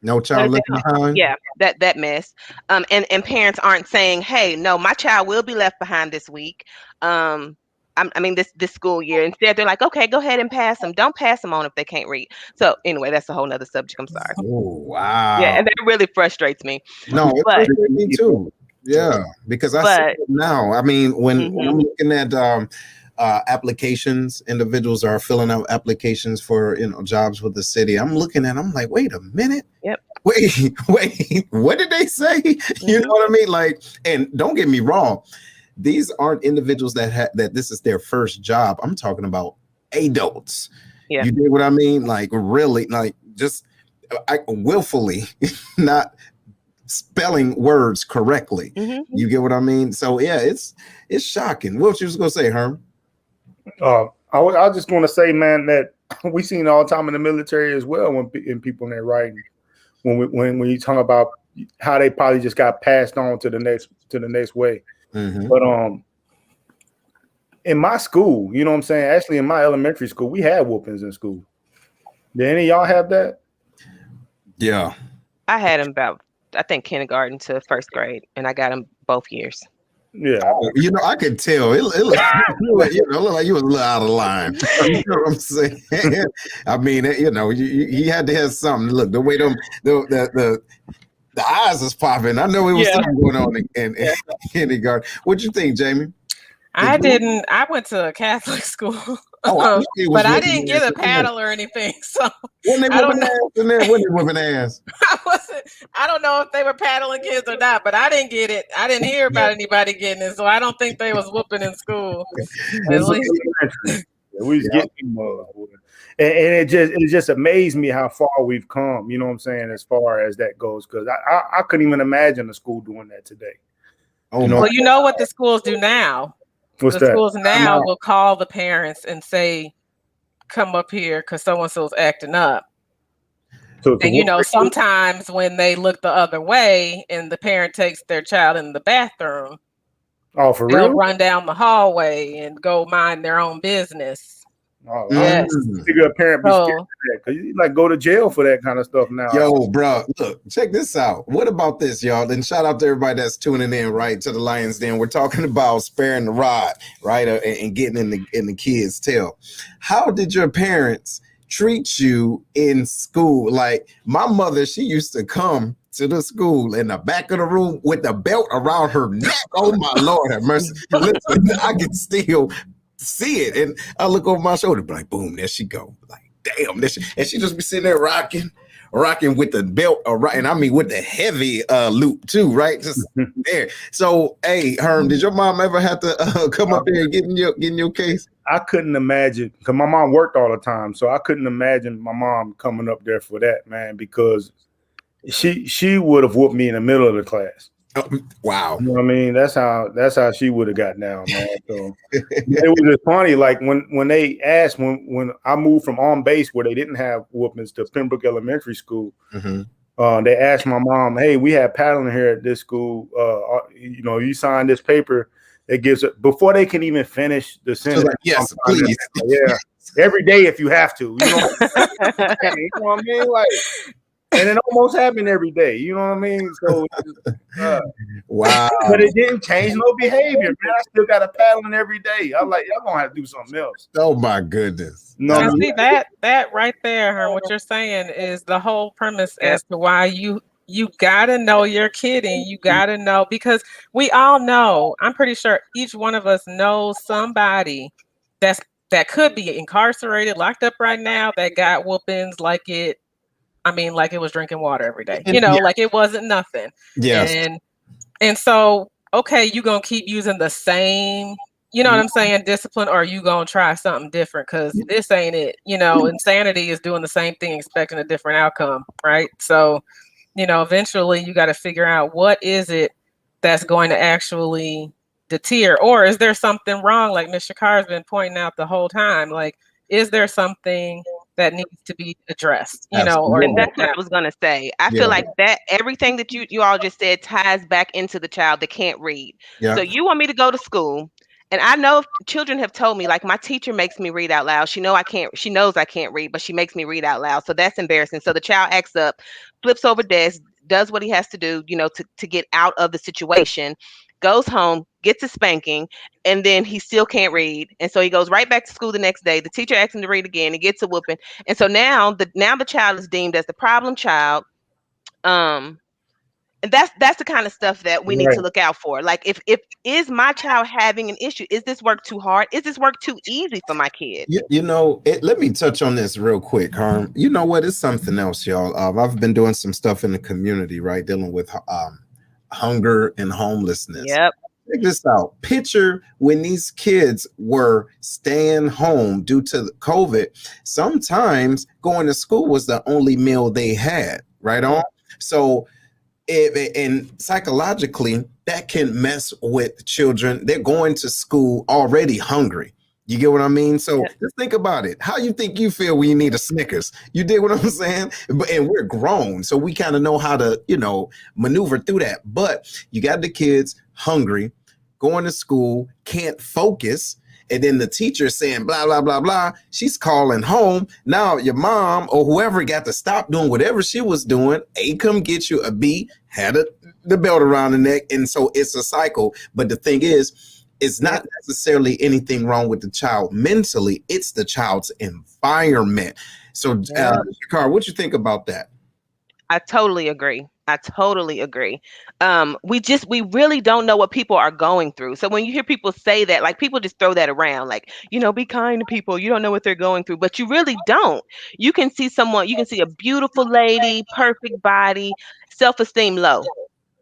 [SPEAKER 2] No Child Left Behind.
[SPEAKER 5] Yeah, that mess. And parents aren't saying, hey, no, my child will be left behind this week. I mean, this school year. Instead, they're like, okay, go ahead and pass them. Don't pass them on if they can't read. So anyway, that's a whole nother subject. I'm sorry.
[SPEAKER 2] Oh, wow.
[SPEAKER 5] Yeah, and that really frustrates me.
[SPEAKER 2] No, it frustrates me too. Yeah, because I see it now. I mean, when I'm looking at applications, individuals are filling out applications for, you know, jobs with the city. I'm looking at, I'm like, wait a minute.
[SPEAKER 5] Yep.
[SPEAKER 2] Wait, what did they say? You know what I mean? Like, and don't get me wrong, these aren't individuals that this is their first job. I'm talking about adults.
[SPEAKER 5] Yeah.
[SPEAKER 2] You dig what I mean? Like, really, like, just willfully not spelling words correctly. You get what I mean? So yeah, it's shocking. What you was gonna say, Herm?
[SPEAKER 3] I was just gonna say, man, that we seen it all the time in the military as well when people in their writing, when you talk about how they probably just got passed on to the next way. But in my school, you know what I'm saying? Actually, in my elementary school, we had whoopings in school. Did any of y'all have that?
[SPEAKER 2] Yeah,
[SPEAKER 5] I had them about, I think, kindergarten to first grade, and I got them both years.
[SPEAKER 3] Yeah,
[SPEAKER 2] you know, I could tell it looked like you was a little out of line. You know what I'm saying? I mean, you know, you had to have something. Look, the way the eyes is popping. I know it was something going on in kindergarten. What'd you think, Jaime?
[SPEAKER 4] I went to a Catholic school.
[SPEAKER 2] Oh, I knew he was
[SPEAKER 4] but I
[SPEAKER 2] whooping
[SPEAKER 4] didn't get
[SPEAKER 2] ass.
[SPEAKER 4] a paddle or anything. So
[SPEAKER 2] When they
[SPEAKER 4] I don't
[SPEAKER 2] whooping
[SPEAKER 4] know.
[SPEAKER 2] ass in there, when they whooping ass.
[SPEAKER 4] I don't know if they were paddling kids or not, but I didn't get it. I didn't hear about anybody getting it, so I don't think they was whooping in school. At
[SPEAKER 3] This is
[SPEAKER 4] least.
[SPEAKER 3] elementary. We was getting them, and it just amazed me how far we've come. You know what I'm saying, as far as that goes, because I couldn't even imagine the school doing that today.
[SPEAKER 2] Oh,
[SPEAKER 3] know,
[SPEAKER 4] Well, you know what the schools do now?
[SPEAKER 3] What's
[SPEAKER 4] The
[SPEAKER 3] that?
[SPEAKER 4] schools now will call the parents and say, come up here because so-and-so's acting up.
[SPEAKER 3] So
[SPEAKER 4] And, you know, sometimes when they look the other way and the parent takes their child in the bathroom,
[SPEAKER 3] oh, for
[SPEAKER 4] they'll
[SPEAKER 3] real?
[SPEAKER 4] run down the hallway and go mind their own business.
[SPEAKER 3] Oh,
[SPEAKER 4] Yes.
[SPEAKER 3] Figure a parent be scared
[SPEAKER 4] So,
[SPEAKER 3] of that, because you like go to jail for that kind of stuff now.
[SPEAKER 2] Yo, bro, look, check this out. What about this, y'all? And shout out to everybody that's tuning in, right, to the Lions Den. We're talking about sparing the rod, right, and getting in the kids' tail. How did your parents treat you in school? Like my mother, she used to come to the school in the back of the room with the belt around her neck. Oh my Lord have mercy. Listen, I can still see it, and I look over my shoulder, be like, boom, there she go. Like, damn, and she just be sitting there rocking with the belt, and I mean with the heavy loop too, right? Just there. So, hey, Herm, did your mom ever have to come up there and get in your case?
[SPEAKER 3] I couldn't imagine, because my mom worked all the time, so I couldn't imagine my mom coming up there for that, man, because she would have whooped me in the middle of the class.
[SPEAKER 2] Oh, wow.
[SPEAKER 3] You know what I mean? That's how she would have got down, man. So it was just funny. Like when they asked, when I moved from on base where they didn't have whoopings to Pembroke Elementary School, they asked my mom, "Hey, we have paddling here at this school. You know, you sign this paper that gives it," before they can even finish the sentence.
[SPEAKER 2] Like, yes, please.
[SPEAKER 3] Yeah, every day if you have to. You know what I mean? Like. And it almost happened every day. You know what I mean? So,
[SPEAKER 2] wow.
[SPEAKER 3] But it didn't change no behavior, man. I still got a paddling every day. I'm like, y'all gonna have to do something else.
[SPEAKER 2] Oh my goodness.
[SPEAKER 4] No, see that right there, Herm, what you're saying is the whole premise as to why you gotta know your kid, and you gotta know, because we all know, I'm pretty sure each one of us knows somebody that could be incarcerated, locked up right now, that got whoopings like it was drinking water every day. You know, like it wasn't nothing.
[SPEAKER 2] Yes.
[SPEAKER 4] And so, okay, you gonna keep using the same, you know what I'm saying, discipline, or you gonna try something different, because this ain't it. You know, insanity is doing the same thing, expecting a different outcome, right? So, you know, eventually you got to figure out what is it that's going to actually deter, or is there something wrong, like Miss ShaCarra has been pointing out the whole time? Like, is there something that needs to be addressed, you know? Or
[SPEAKER 5] and that's what I was gonna say. I feel like that everything that you all just said ties back into the child that can't read. So you want me to go to school, and I know children have told me, like, my teacher makes me read out loud. She knows I can't read, but she makes me read out loud. So that's embarrassing. So the child acts up, flips over desk, does what he has to do, you know, to get out of the situation, goes home, gets a spanking, and then he still can't read. And so he goes right back to school the next day. The teacher asks him to read again. He gets a whooping. And so now the child is deemed as the problem child. And that's the kind of stuff that we need to look out for. Like, if is my child having an issue? Is this work too hard? Is this work too easy for my kid?
[SPEAKER 2] You know, let me touch on this real quick, Herm. You know what? It's something else, y'all. I've been doing some stuff in the community, right, dealing with hunger and homelessness.
[SPEAKER 5] Yep.
[SPEAKER 2] Check this out. Picture when these kids were staying home due to COVID. Sometimes going to school was the only meal they had, right on? So and psychologically, that can mess with children. They're going to school already hungry. You get what I mean? So just think about it. How you think you feel when you need a Snickers? You dig what I'm saying? And we're grown, so we kind of know how to, you know, maneuver through that. But you got the kids hungry, going to school, can't focus. And then the teacher saying blah, blah, blah, blah. She's calling home. Now your mom or whoever got to stop doing whatever she was doing. A, come get you. A, B, had the belt around the neck. And so it's a cycle. But the thing is, it's not necessarily anything wrong with the child mentally. It's the child's environment. So, ShaCarra, what you think about that?
[SPEAKER 5] I totally agree. I totally agree. We really don't know what people are going through. So when you hear people say that, like people just throw that around, like, be kind to people. You don't know what they're going through, but you really don't. You can see a beautiful lady, perfect body, self-esteem low.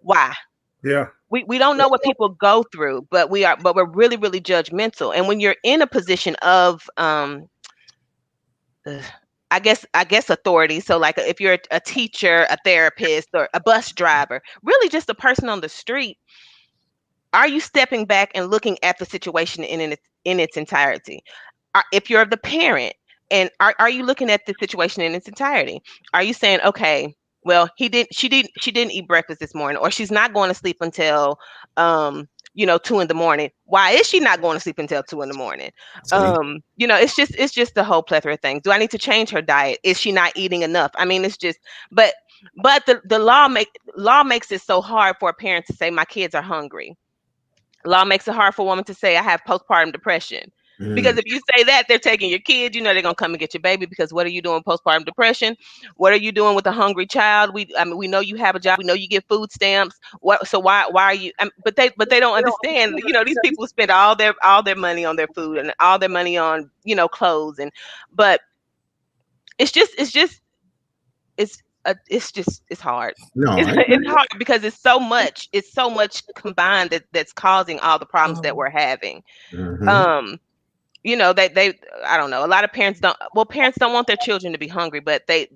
[SPEAKER 5] Why?
[SPEAKER 3] Yeah.
[SPEAKER 5] We don't know what people go through, but we're really, really judgmental. And when you're in a position of I guess authority. So like if you're a teacher, a therapist, or a bus driver, really just a person on the street, are you stepping back and looking at the situation in its entirety? If you're the parent, and are you looking at the situation in its entirety? Are you saying, okay, well, she didn't eat breakfast this morning, or she's not going to sleep until 2 a.m. Why is she not going to sleep until 2 a.m? It's just the whole plethora of things. Do I need to change her diet? Is she not eating enough? I mean, it's just, but the law makes it so hard for a parent to say my kids are hungry. Law makes it hard for a woman to say I have postpartum depression. Because if you say that, they're taking your kids, they're going to come and get your baby, because what are you doing with postpartum depression? What are you doing with a hungry child? We know you have a job. We know you get food stamps. So why are you, but they don't understand, these people spend all their money on their food and all their money on, clothes, but it's hard.
[SPEAKER 2] No,
[SPEAKER 5] It's hard because it's so much combined that's causing all the problems that we're having. They I don't know, a lot of parents don't want their children to be hungry, but they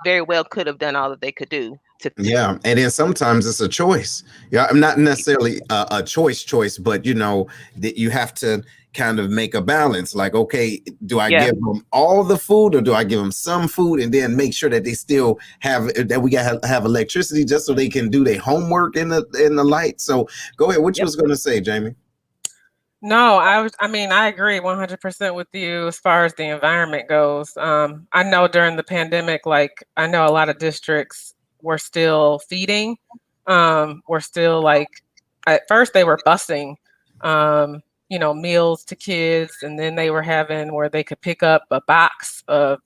[SPEAKER 5] very well could have done all that they could do to.
[SPEAKER 2] Yeah, and then sometimes it's a choice. Yeah, I'm not necessarily a choice, but that you have to kind of make a balance. Like, okay, do I give them all the food, or do I give them some food, and then make sure that they still have have electricity just so they can do their homework in the light? So go ahead. What you was going to say, Jamie?
[SPEAKER 4] No, I agree 100% with you as far as the environment goes. I know during the pandemic, like I know a lot of districts were still feeding. We're still like, at first they were busing, meals to kids, and then they were having where they could pick up a box of,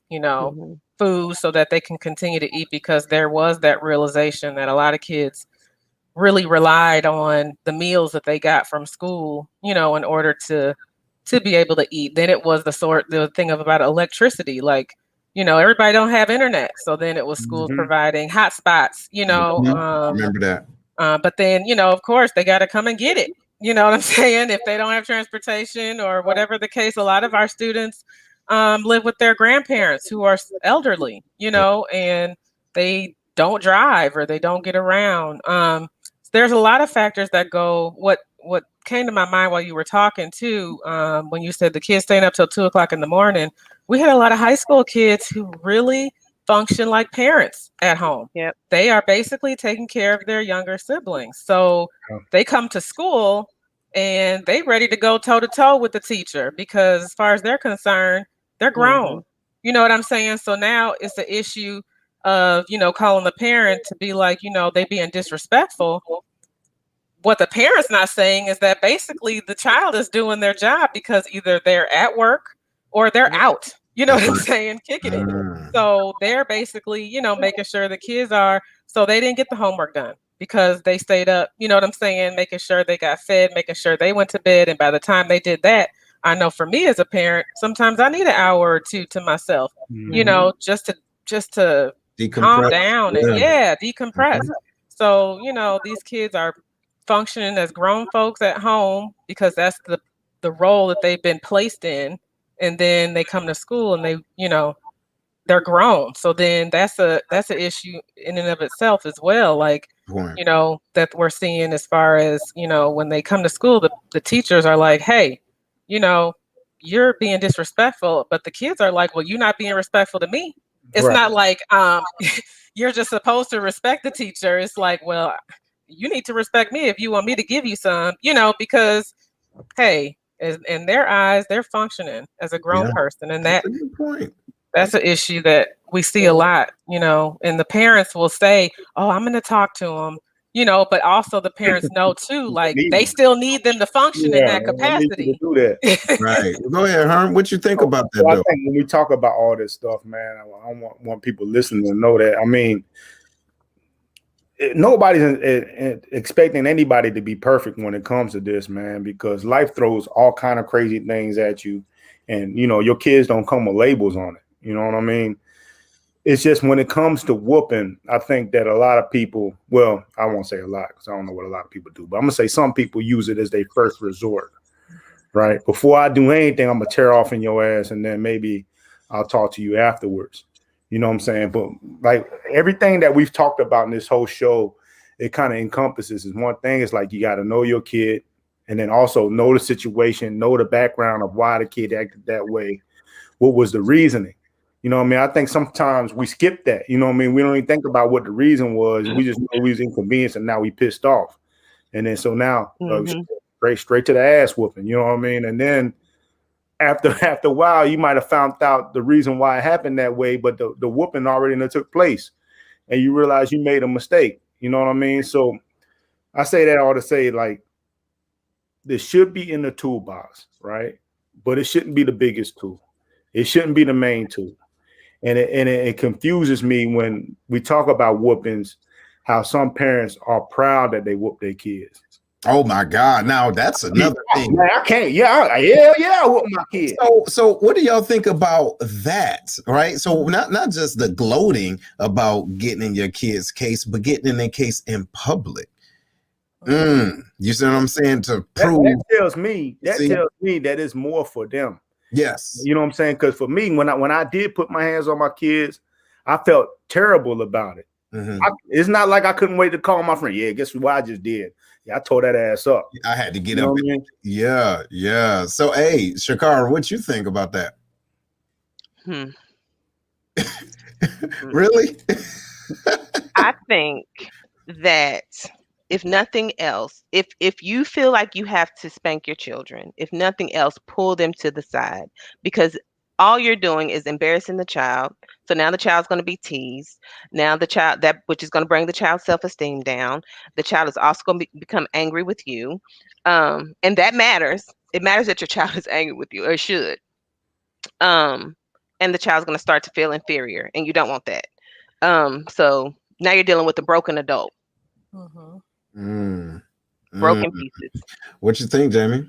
[SPEAKER 4] food so that they can continue to eat, because there was that realization that a lot of kids really relied on the meals that they got from school, in order to be able to eat. Then it was the thing about electricity, like, everybody don't have internet. So then it was schools providing hotspots,
[SPEAKER 2] remember that.
[SPEAKER 4] But then, of course they got to come and get it. You know what I'm saying? If they don't have transportation or whatever the case, a lot of our students live with their grandparents who are elderly, and they don't drive or they don't get around. There's a lot of factors that go. What came to my mind while you were talking too, when you said the kids staying up till 2 o'clock in the morning, we had a lot of high school kids who really function like parents at home.
[SPEAKER 5] Yep.
[SPEAKER 4] They are basically taking care of their younger siblings. So they come to school and they ready to go toe to toe with the teacher, because as far as they're concerned, they're grown. You know what I'm saying? So now it's the issue of, calling the parent to be like, they being disrespectful. What the parent's not saying is that basically the child is doing their job because either they're at work or they're out. You know what I'm saying? Kicking it. So they're basically, making sure the kids are, so they didn't get the homework done because they stayed up, you know what I'm saying? Making sure they got fed, making sure they went to bed. And by the time they did that, I know for me as a parent, sometimes I need an hour or two to myself, just to decompress. Calm down and decompress. So, these kids are functioning as grown folks at home because that's the role that they've been placed in. And then they come to school and they, they're grown. So then that's an issue in and of itself as well. Like, that we're seeing as far as, when they come to school, the teachers are like, hey, you're being disrespectful. But the kids are like, well, you're not being respectful to me. It's not like you're just supposed to respect the teacher. It's like, well, you need to respect me if you want me to give you some, because, hey, in their eyes, they're functioning as a grown person. And that's an issue that we see a lot, and the parents will say, oh, I'm going to talk to them, but also the parents know too, like they still need them to function in that capacity.
[SPEAKER 3] Do that.
[SPEAKER 2] Right. Go ahead, Herm. What you think about that?
[SPEAKER 3] I think when we talk about all this stuff, man, I want people listening to know that. I mean, nobody's expecting anybody to be perfect when it comes to this, man, because life throws all kind of crazy things at you, and your kids don't come with labels on it. You know what I mean? It's just when it comes to whooping, I think that a lot of people, well, I won't say a lot because I don't know what a lot of people do, but I'm gonna say some people use it as their first resort, right? Before I do anything, I'm gonna tear off in your ass, and then maybe I'll talk to you afterwards. You know what I'm saying? But like everything that we've talked about in this whole show, it kind of encompasses is one thing. It's like you got to know your kid, and then also know the situation, know the background of why the kid acted that way. What was the reasoning? You know what I mean? I think sometimes we skip that. You know what I mean? We don't even think about what the reason was. We just know we was inconvenienced, and now we pissed off. And then so now straight to the ass whooping. You know what I mean? And then after a while, you might have found out the reason why it happened that way, but the whooping already took place, and you realize you made a mistake. You know what I mean? So I say that all to say, like, this should be in the toolbox, right? But it shouldn't be the biggest tool. It shouldn't be the main tool. And it confuses me when we talk about whoopings, how some parents are proud that they whoop their kids.
[SPEAKER 2] Oh my God! Now that's another thing.
[SPEAKER 3] Man, I can't. Yeah, I whoop my kids.
[SPEAKER 2] So what do y'all think about that? Right. So not just the gloating about getting in your kid's case, but getting in their case in public. You see what I'm saying? To prove
[SPEAKER 3] that tells me that it's more for them.
[SPEAKER 2] Yes.
[SPEAKER 3] You know what I'm saying? Because for me, when I did put my hands on my kids, I felt terrible about it. It's not like I couldn't wait to call my friend. Yeah, guess what I just did? Yeah, I tore that ass up.
[SPEAKER 2] I had to get up. Yeah. So, hey, ShaCarra, what you think about that? Really?
[SPEAKER 5] I think that if nothing else, if you feel like you have to spank your children, if nothing else, pull them to the side, because all you're doing is embarrassing the child. So now the child's going to be teased. Now the child, which is going to bring the child's self-esteem down. The child is also going to become angry with you. And that matters. It matters that your child is angry with you, or it should. And the child's going to start to feel inferior, and you don't want that. So now you're dealing with a broken adult. Broken pieces.
[SPEAKER 2] What you think, Jaime?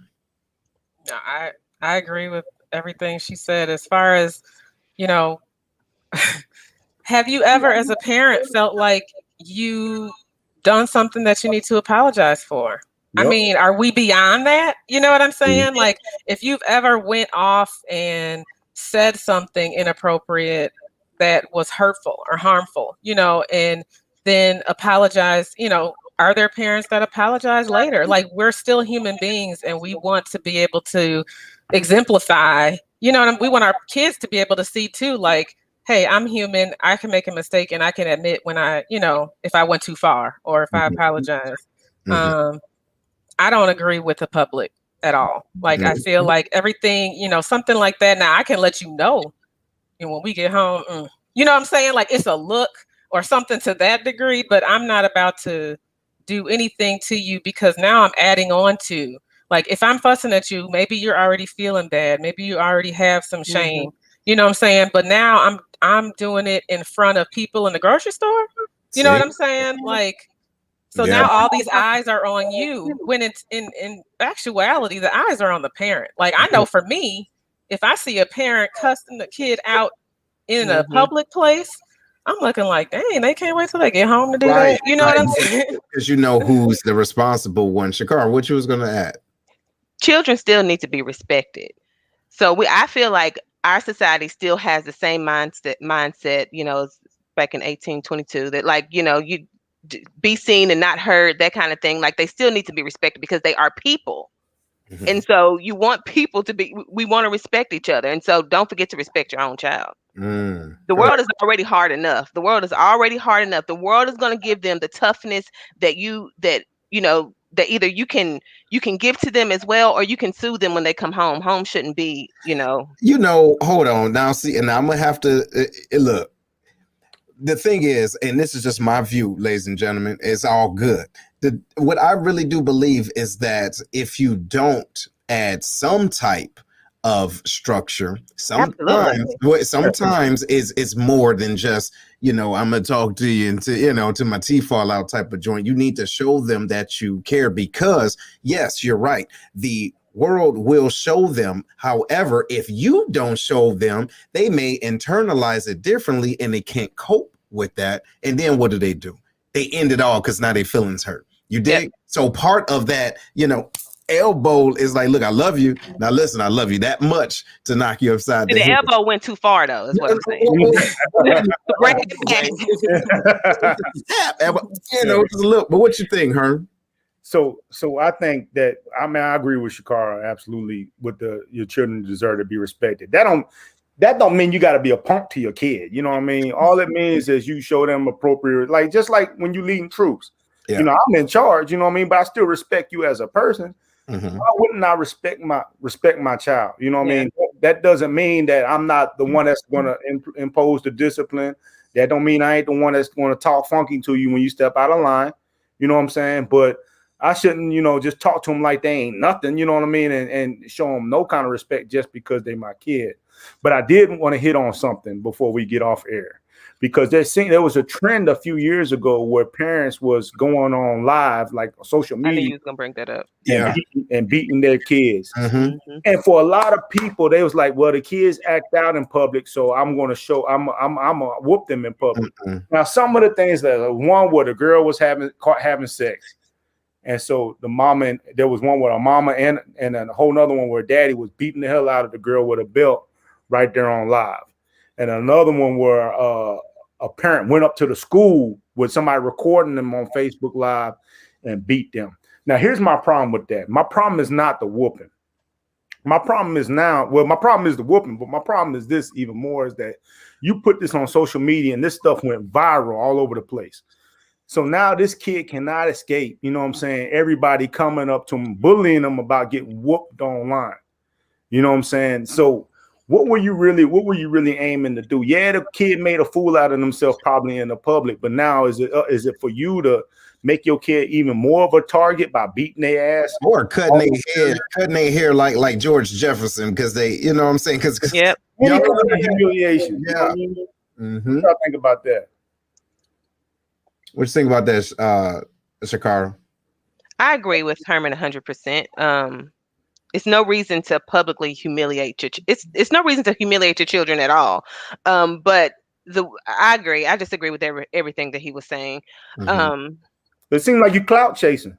[SPEAKER 4] I agree with everything she said. As far as, have you ever as a parent felt like you done something that you need to apologize for? Yep. I mean, are we beyond that? You know what I'm saying? Like, if you've ever went off and said something inappropriate that was hurtful or harmful, and then apologize, are there parents that apologize later? Like, we're still human beings, and we want to be able to exemplify, we want our kids to be able to see too, like, hey, I'm human. I can make a mistake, and I can admit when I, if I went too far or if I apologize. I don't agree with the public at all. Like, I feel like everything, something like that. Now I can let you know, and when we get home, you know what I'm saying? Like, it's a look or something to that degree, but I'm not about to do anything to you, because now I'm adding on to, like, if I'm fussing at you, maybe you're already feeling bad. Maybe you already have some shame. You know what I'm saying? But now I'm doing it in front of people in the grocery store. You know what I'm saying? Like, so now all these eyes are on you, when it's in actuality, the eyes are on the parent. Like, I know for me, if I see a parent cussing the kid out in a public place, I'm looking like, dang, they can't wait till they get home to do that. You know what I'm saying?
[SPEAKER 2] Because you know who's the responsible one. ShaCarra, what you was going to add?
[SPEAKER 5] Children still need to be respected. So I feel like our society still has the same mindset, back in 1822, that, like, you be seen and not heard, that kind of thing. Like, they still need to be respected because they are people. And so you want people to we want to respect each other. And so don't forget to respect your own child. The world is already hard enough. The world is going to give them the toughness that either you can give to them as well, or you can sue them when they come home. Home shouldn't be,
[SPEAKER 2] hold on now. See, and I'm going to have to look. The thing is, and this is just my view, ladies and gentlemen, it's all good. What I really do believe is that if you don't add some type of structure, sometimes it's more than just I'm gonna talk to you until to my teeth fall out type of joint. You need to show them that you care, because yes, you're right. The world will show them. However, if you don't show them, they may internalize it differently and they can't cope with that. And then what do? They end it all because now their feelings hurt. You dig? Yep. So part of that, elbow is like, look, I love you. Now listen, I love you that much to knock you upside the head.
[SPEAKER 5] Elbow went too far, though, is what I'm saying.
[SPEAKER 2] Just a little. But what you think, Herm?
[SPEAKER 3] So I think that, I agree with ShaCarra absolutely. With your children deserve to be respected. That don't mean you got to be a punk to your kid. You know what I mean? All it means is you show them appropriate, like just like when you leading troops. Yeah. I'm in charge. You know what I mean? But I still respect you as a person. Mm-hmm. Why wouldn't I respect my child? You know what I mean? That doesn't mean that I'm not the one that's going to impose the discipline. That don't mean I ain't the one that's going to talk funky to you when you step out of line. You know what I'm saying? But I shouldn't, just talk to them like they ain't nothing. You know what I mean? And show them no kind of respect just because they my kid. But I did want to hit on something before we get off air. Because there was a trend a few years ago where parents was going on live, like social media.
[SPEAKER 5] I knew you was gonna bring that up.
[SPEAKER 3] And beating their kids.
[SPEAKER 2] Mm-hmm.
[SPEAKER 3] And for a lot of people, they was like, well, the kids act out in public, so I'm gonna whoop them in public. Mm-hmm. Now, some of the things that one where the girl was caught having sex. And so there was one where a mama and a whole nother one where daddy was beating the hell out of the girl with a belt right there on live. And another one where a parent went up to the school with somebody recording them on Facebook Live and beat them. Now, here's my problem with that. My problem is not the whooping. My problem is my problem is the whooping, but my problem is this even more, is that you put this on social media and this stuff went viral all over the place. So now this kid cannot escape, you know what I'm saying? Everybody coming up to him, bullying him about getting whooped online. You know what I'm saying? So what were you really aiming to do? Yeah, the kid made a fool out of himself probably in the public, but now is it for you to make your kid even more of a target by beating their ass
[SPEAKER 2] or cutting their hair like George Jefferson, because they, you know what I'm saying? Because
[SPEAKER 3] humiliation.
[SPEAKER 2] Yeah.
[SPEAKER 3] Mm-hmm. What do you think about that?
[SPEAKER 2] What you think about that, ShaCarra? I
[SPEAKER 5] agree with Herman 100%. It's no reason to publicly humiliate it's no reason to humiliate your children at all. But I agree. I disagree with everything that he was saying.
[SPEAKER 3] Mm-hmm. It seems like you clout chasing.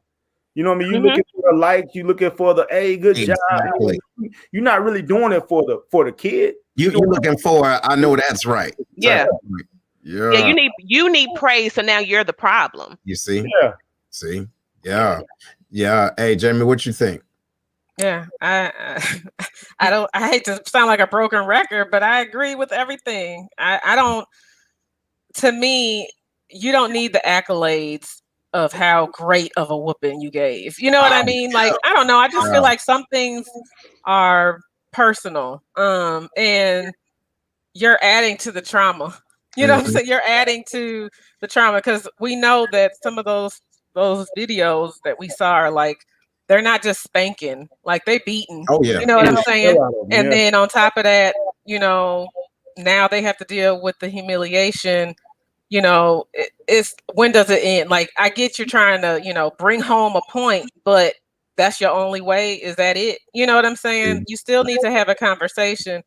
[SPEAKER 3] You know what I mean? You looking for the likes, you looking for the good job. You're not really doing it for the kid.
[SPEAKER 2] You're looking for, I know that's right.
[SPEAKER 5] Yeah. Yeah. You need praise, so now you're the problem.
[SPEAKER 2] You see?
[SPEAKER 3] Yeah.
[SPEAKER 2] See? Yeah. Yeah. Hey, Jaime, what you think?
[SPEAKER 4] Yeah, I hate to sound like a broken record, but I agree with everything. To me, you don't need the accolades of how great of a whooping you gave. You know what I mean? Like, I don't know. I just feel like some things are personal. And you're adding to the trauma. You know what I'm saying? You're adding to the trauma, because we know that some of those videos that we saw are like, they're not just spanking, like they beating.
[SPEAKER 2] Oh yeah.
[SPEAKER 4] You know what I'm saying? And then on top of that, now they have to deal with the humiliation. It's when does it end? Like, I get you're trying to, bring home a point, but that's your only way. Is that it? You know what I'm saying? You still need to have a conversation.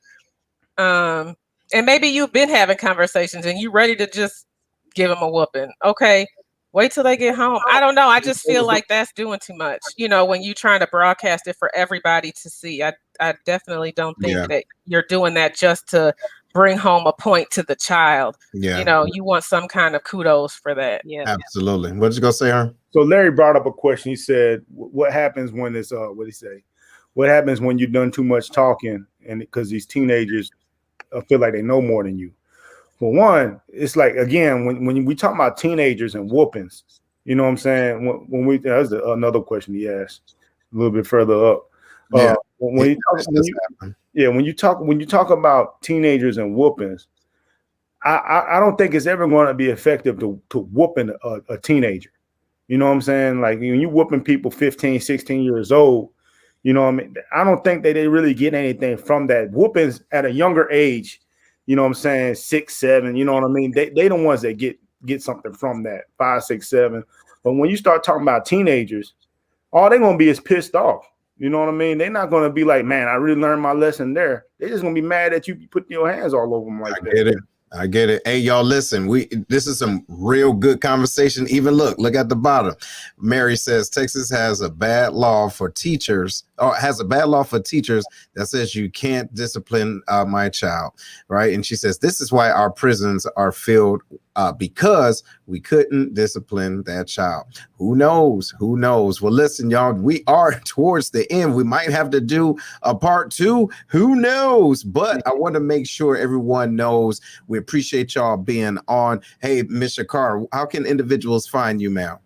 [SPEAKER 4] And maybe you've been having conversations and you're ready to just give them a whooping. Okay. Wait till they get home. I don't know. I just feel like that's doing too much. When you're trying to broadcast it for everybody to see. I definitely don't think that you're doing that just to bring home a point to the child.
[SPEAKER 2] Yeah.
[SPEAKER 4] You want some kind of kudos for that.
[SPEAKER 5] Yeah.
[SPEAKER 2] Absolutely. What did you go say, Aaron?
[SPEAKER 3] So Larry brought up a question. He said, what happens when it's what did he say? What happens when you've done too much talking and because these teenagers feel like they know more than you? For one, it's like, again, when we talk about teenagers and whoopings, you know what I'm saying? When that's another question he asked a little bit further up. When you talk about teenagers and whoopings, I don't think it's ever going to be effective to whooping a teenager. You know what I'm saying? Like, when you whooping people 15, 16 years old, you know what I mean? I don't think that they really get anything from that. Whoopings at a younger age you know what I'm saying, 6, 7, you know what I mean? They the ones that get something from that, 5, 6, 7. But when you start talking about teenagers, all they're gonna be is pissed off. You know what I mean? They're not gonna be like, man, I really learned my lesson there. They're just gonna be mad that you putting your hands all over them like that.
[SPEAKER 2] I get it. Hey, y'all, listen, this is some real good conversation. Even look at the bottom. Mary says Texas has a bad law for teachers, or has a bad law for teachers that says you can't discipline my child, right? And she says this is why our prisons are filled because we couldn't discipline that child. Who knows? Who knows? Well, listen, y'all, we are towards the end. We might have to do a part 2. Who knows? But I want to make sure everyone knows we appreciate y'all being on. Hey, Miss ShaCarra, how can individuals find you, ma'am?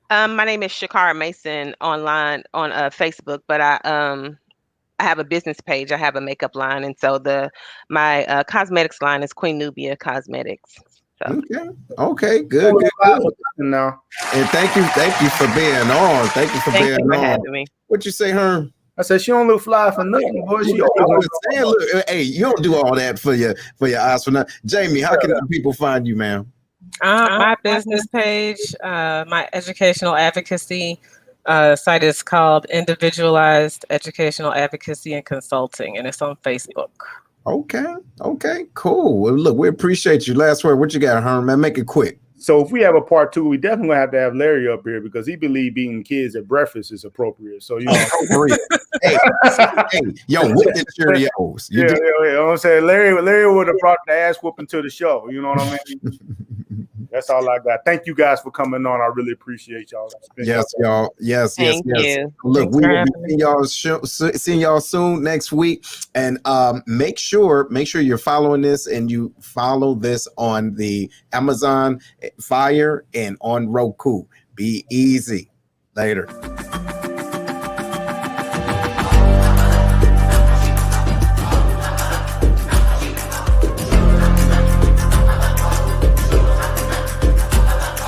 [SPEAKER 5] My name is ShaCarra Mason online on Facebook, but I have a business page. I have a makeup line, and so my cosmetics line is Queen Nubia Cosmetics. So.
[SPEAKER 2] Okay, good.
[SPEAKER 3] Now,
[SPEAKER 2] and thank you for being on. Thank you for
[SPEAKER 5] having me.
[SPEAKER 2] What you say, Herm?
[SPEAKER 3] I said she don't look fly for nothing, boy.
[SPEAKER 2] Look, hey, you don't do all that for your eyes for nothing. Jamie, how can the people find you, ma'am?
[SPEAKER 4] My business page, my educational advocacy site is called Individualized Educational Advocacy and Consulting, and it's on Facebook.
[SPEAKER 2] Okay, cool. Well, look, we appreciate you. Last word, what you got, Herman? Make it quick.
[SPEAKER 3] So if we have a part 2, we definitely gonna have to have Larry up here because he believes beating kids at breakfast is appropriate. So you know,
[SPEAKER 2] hey, yo, with the Cheerios.
[SPEAKER 3] You know what I'm saying? Larry would have brought the ass whooping to the show. You know what I mean? That's all I got. Thank you guys for coming on. I really appreciate y'all.
[SPEAKER 2] Yes, y'all. Yes.
[SPEAKER 5] Thank you.
[SPEAKER 2] Look, we will be seeing y'all soon next week. And make sure you're following this and you follow this on the Amazon Fire and on Roku. Be easy. Later.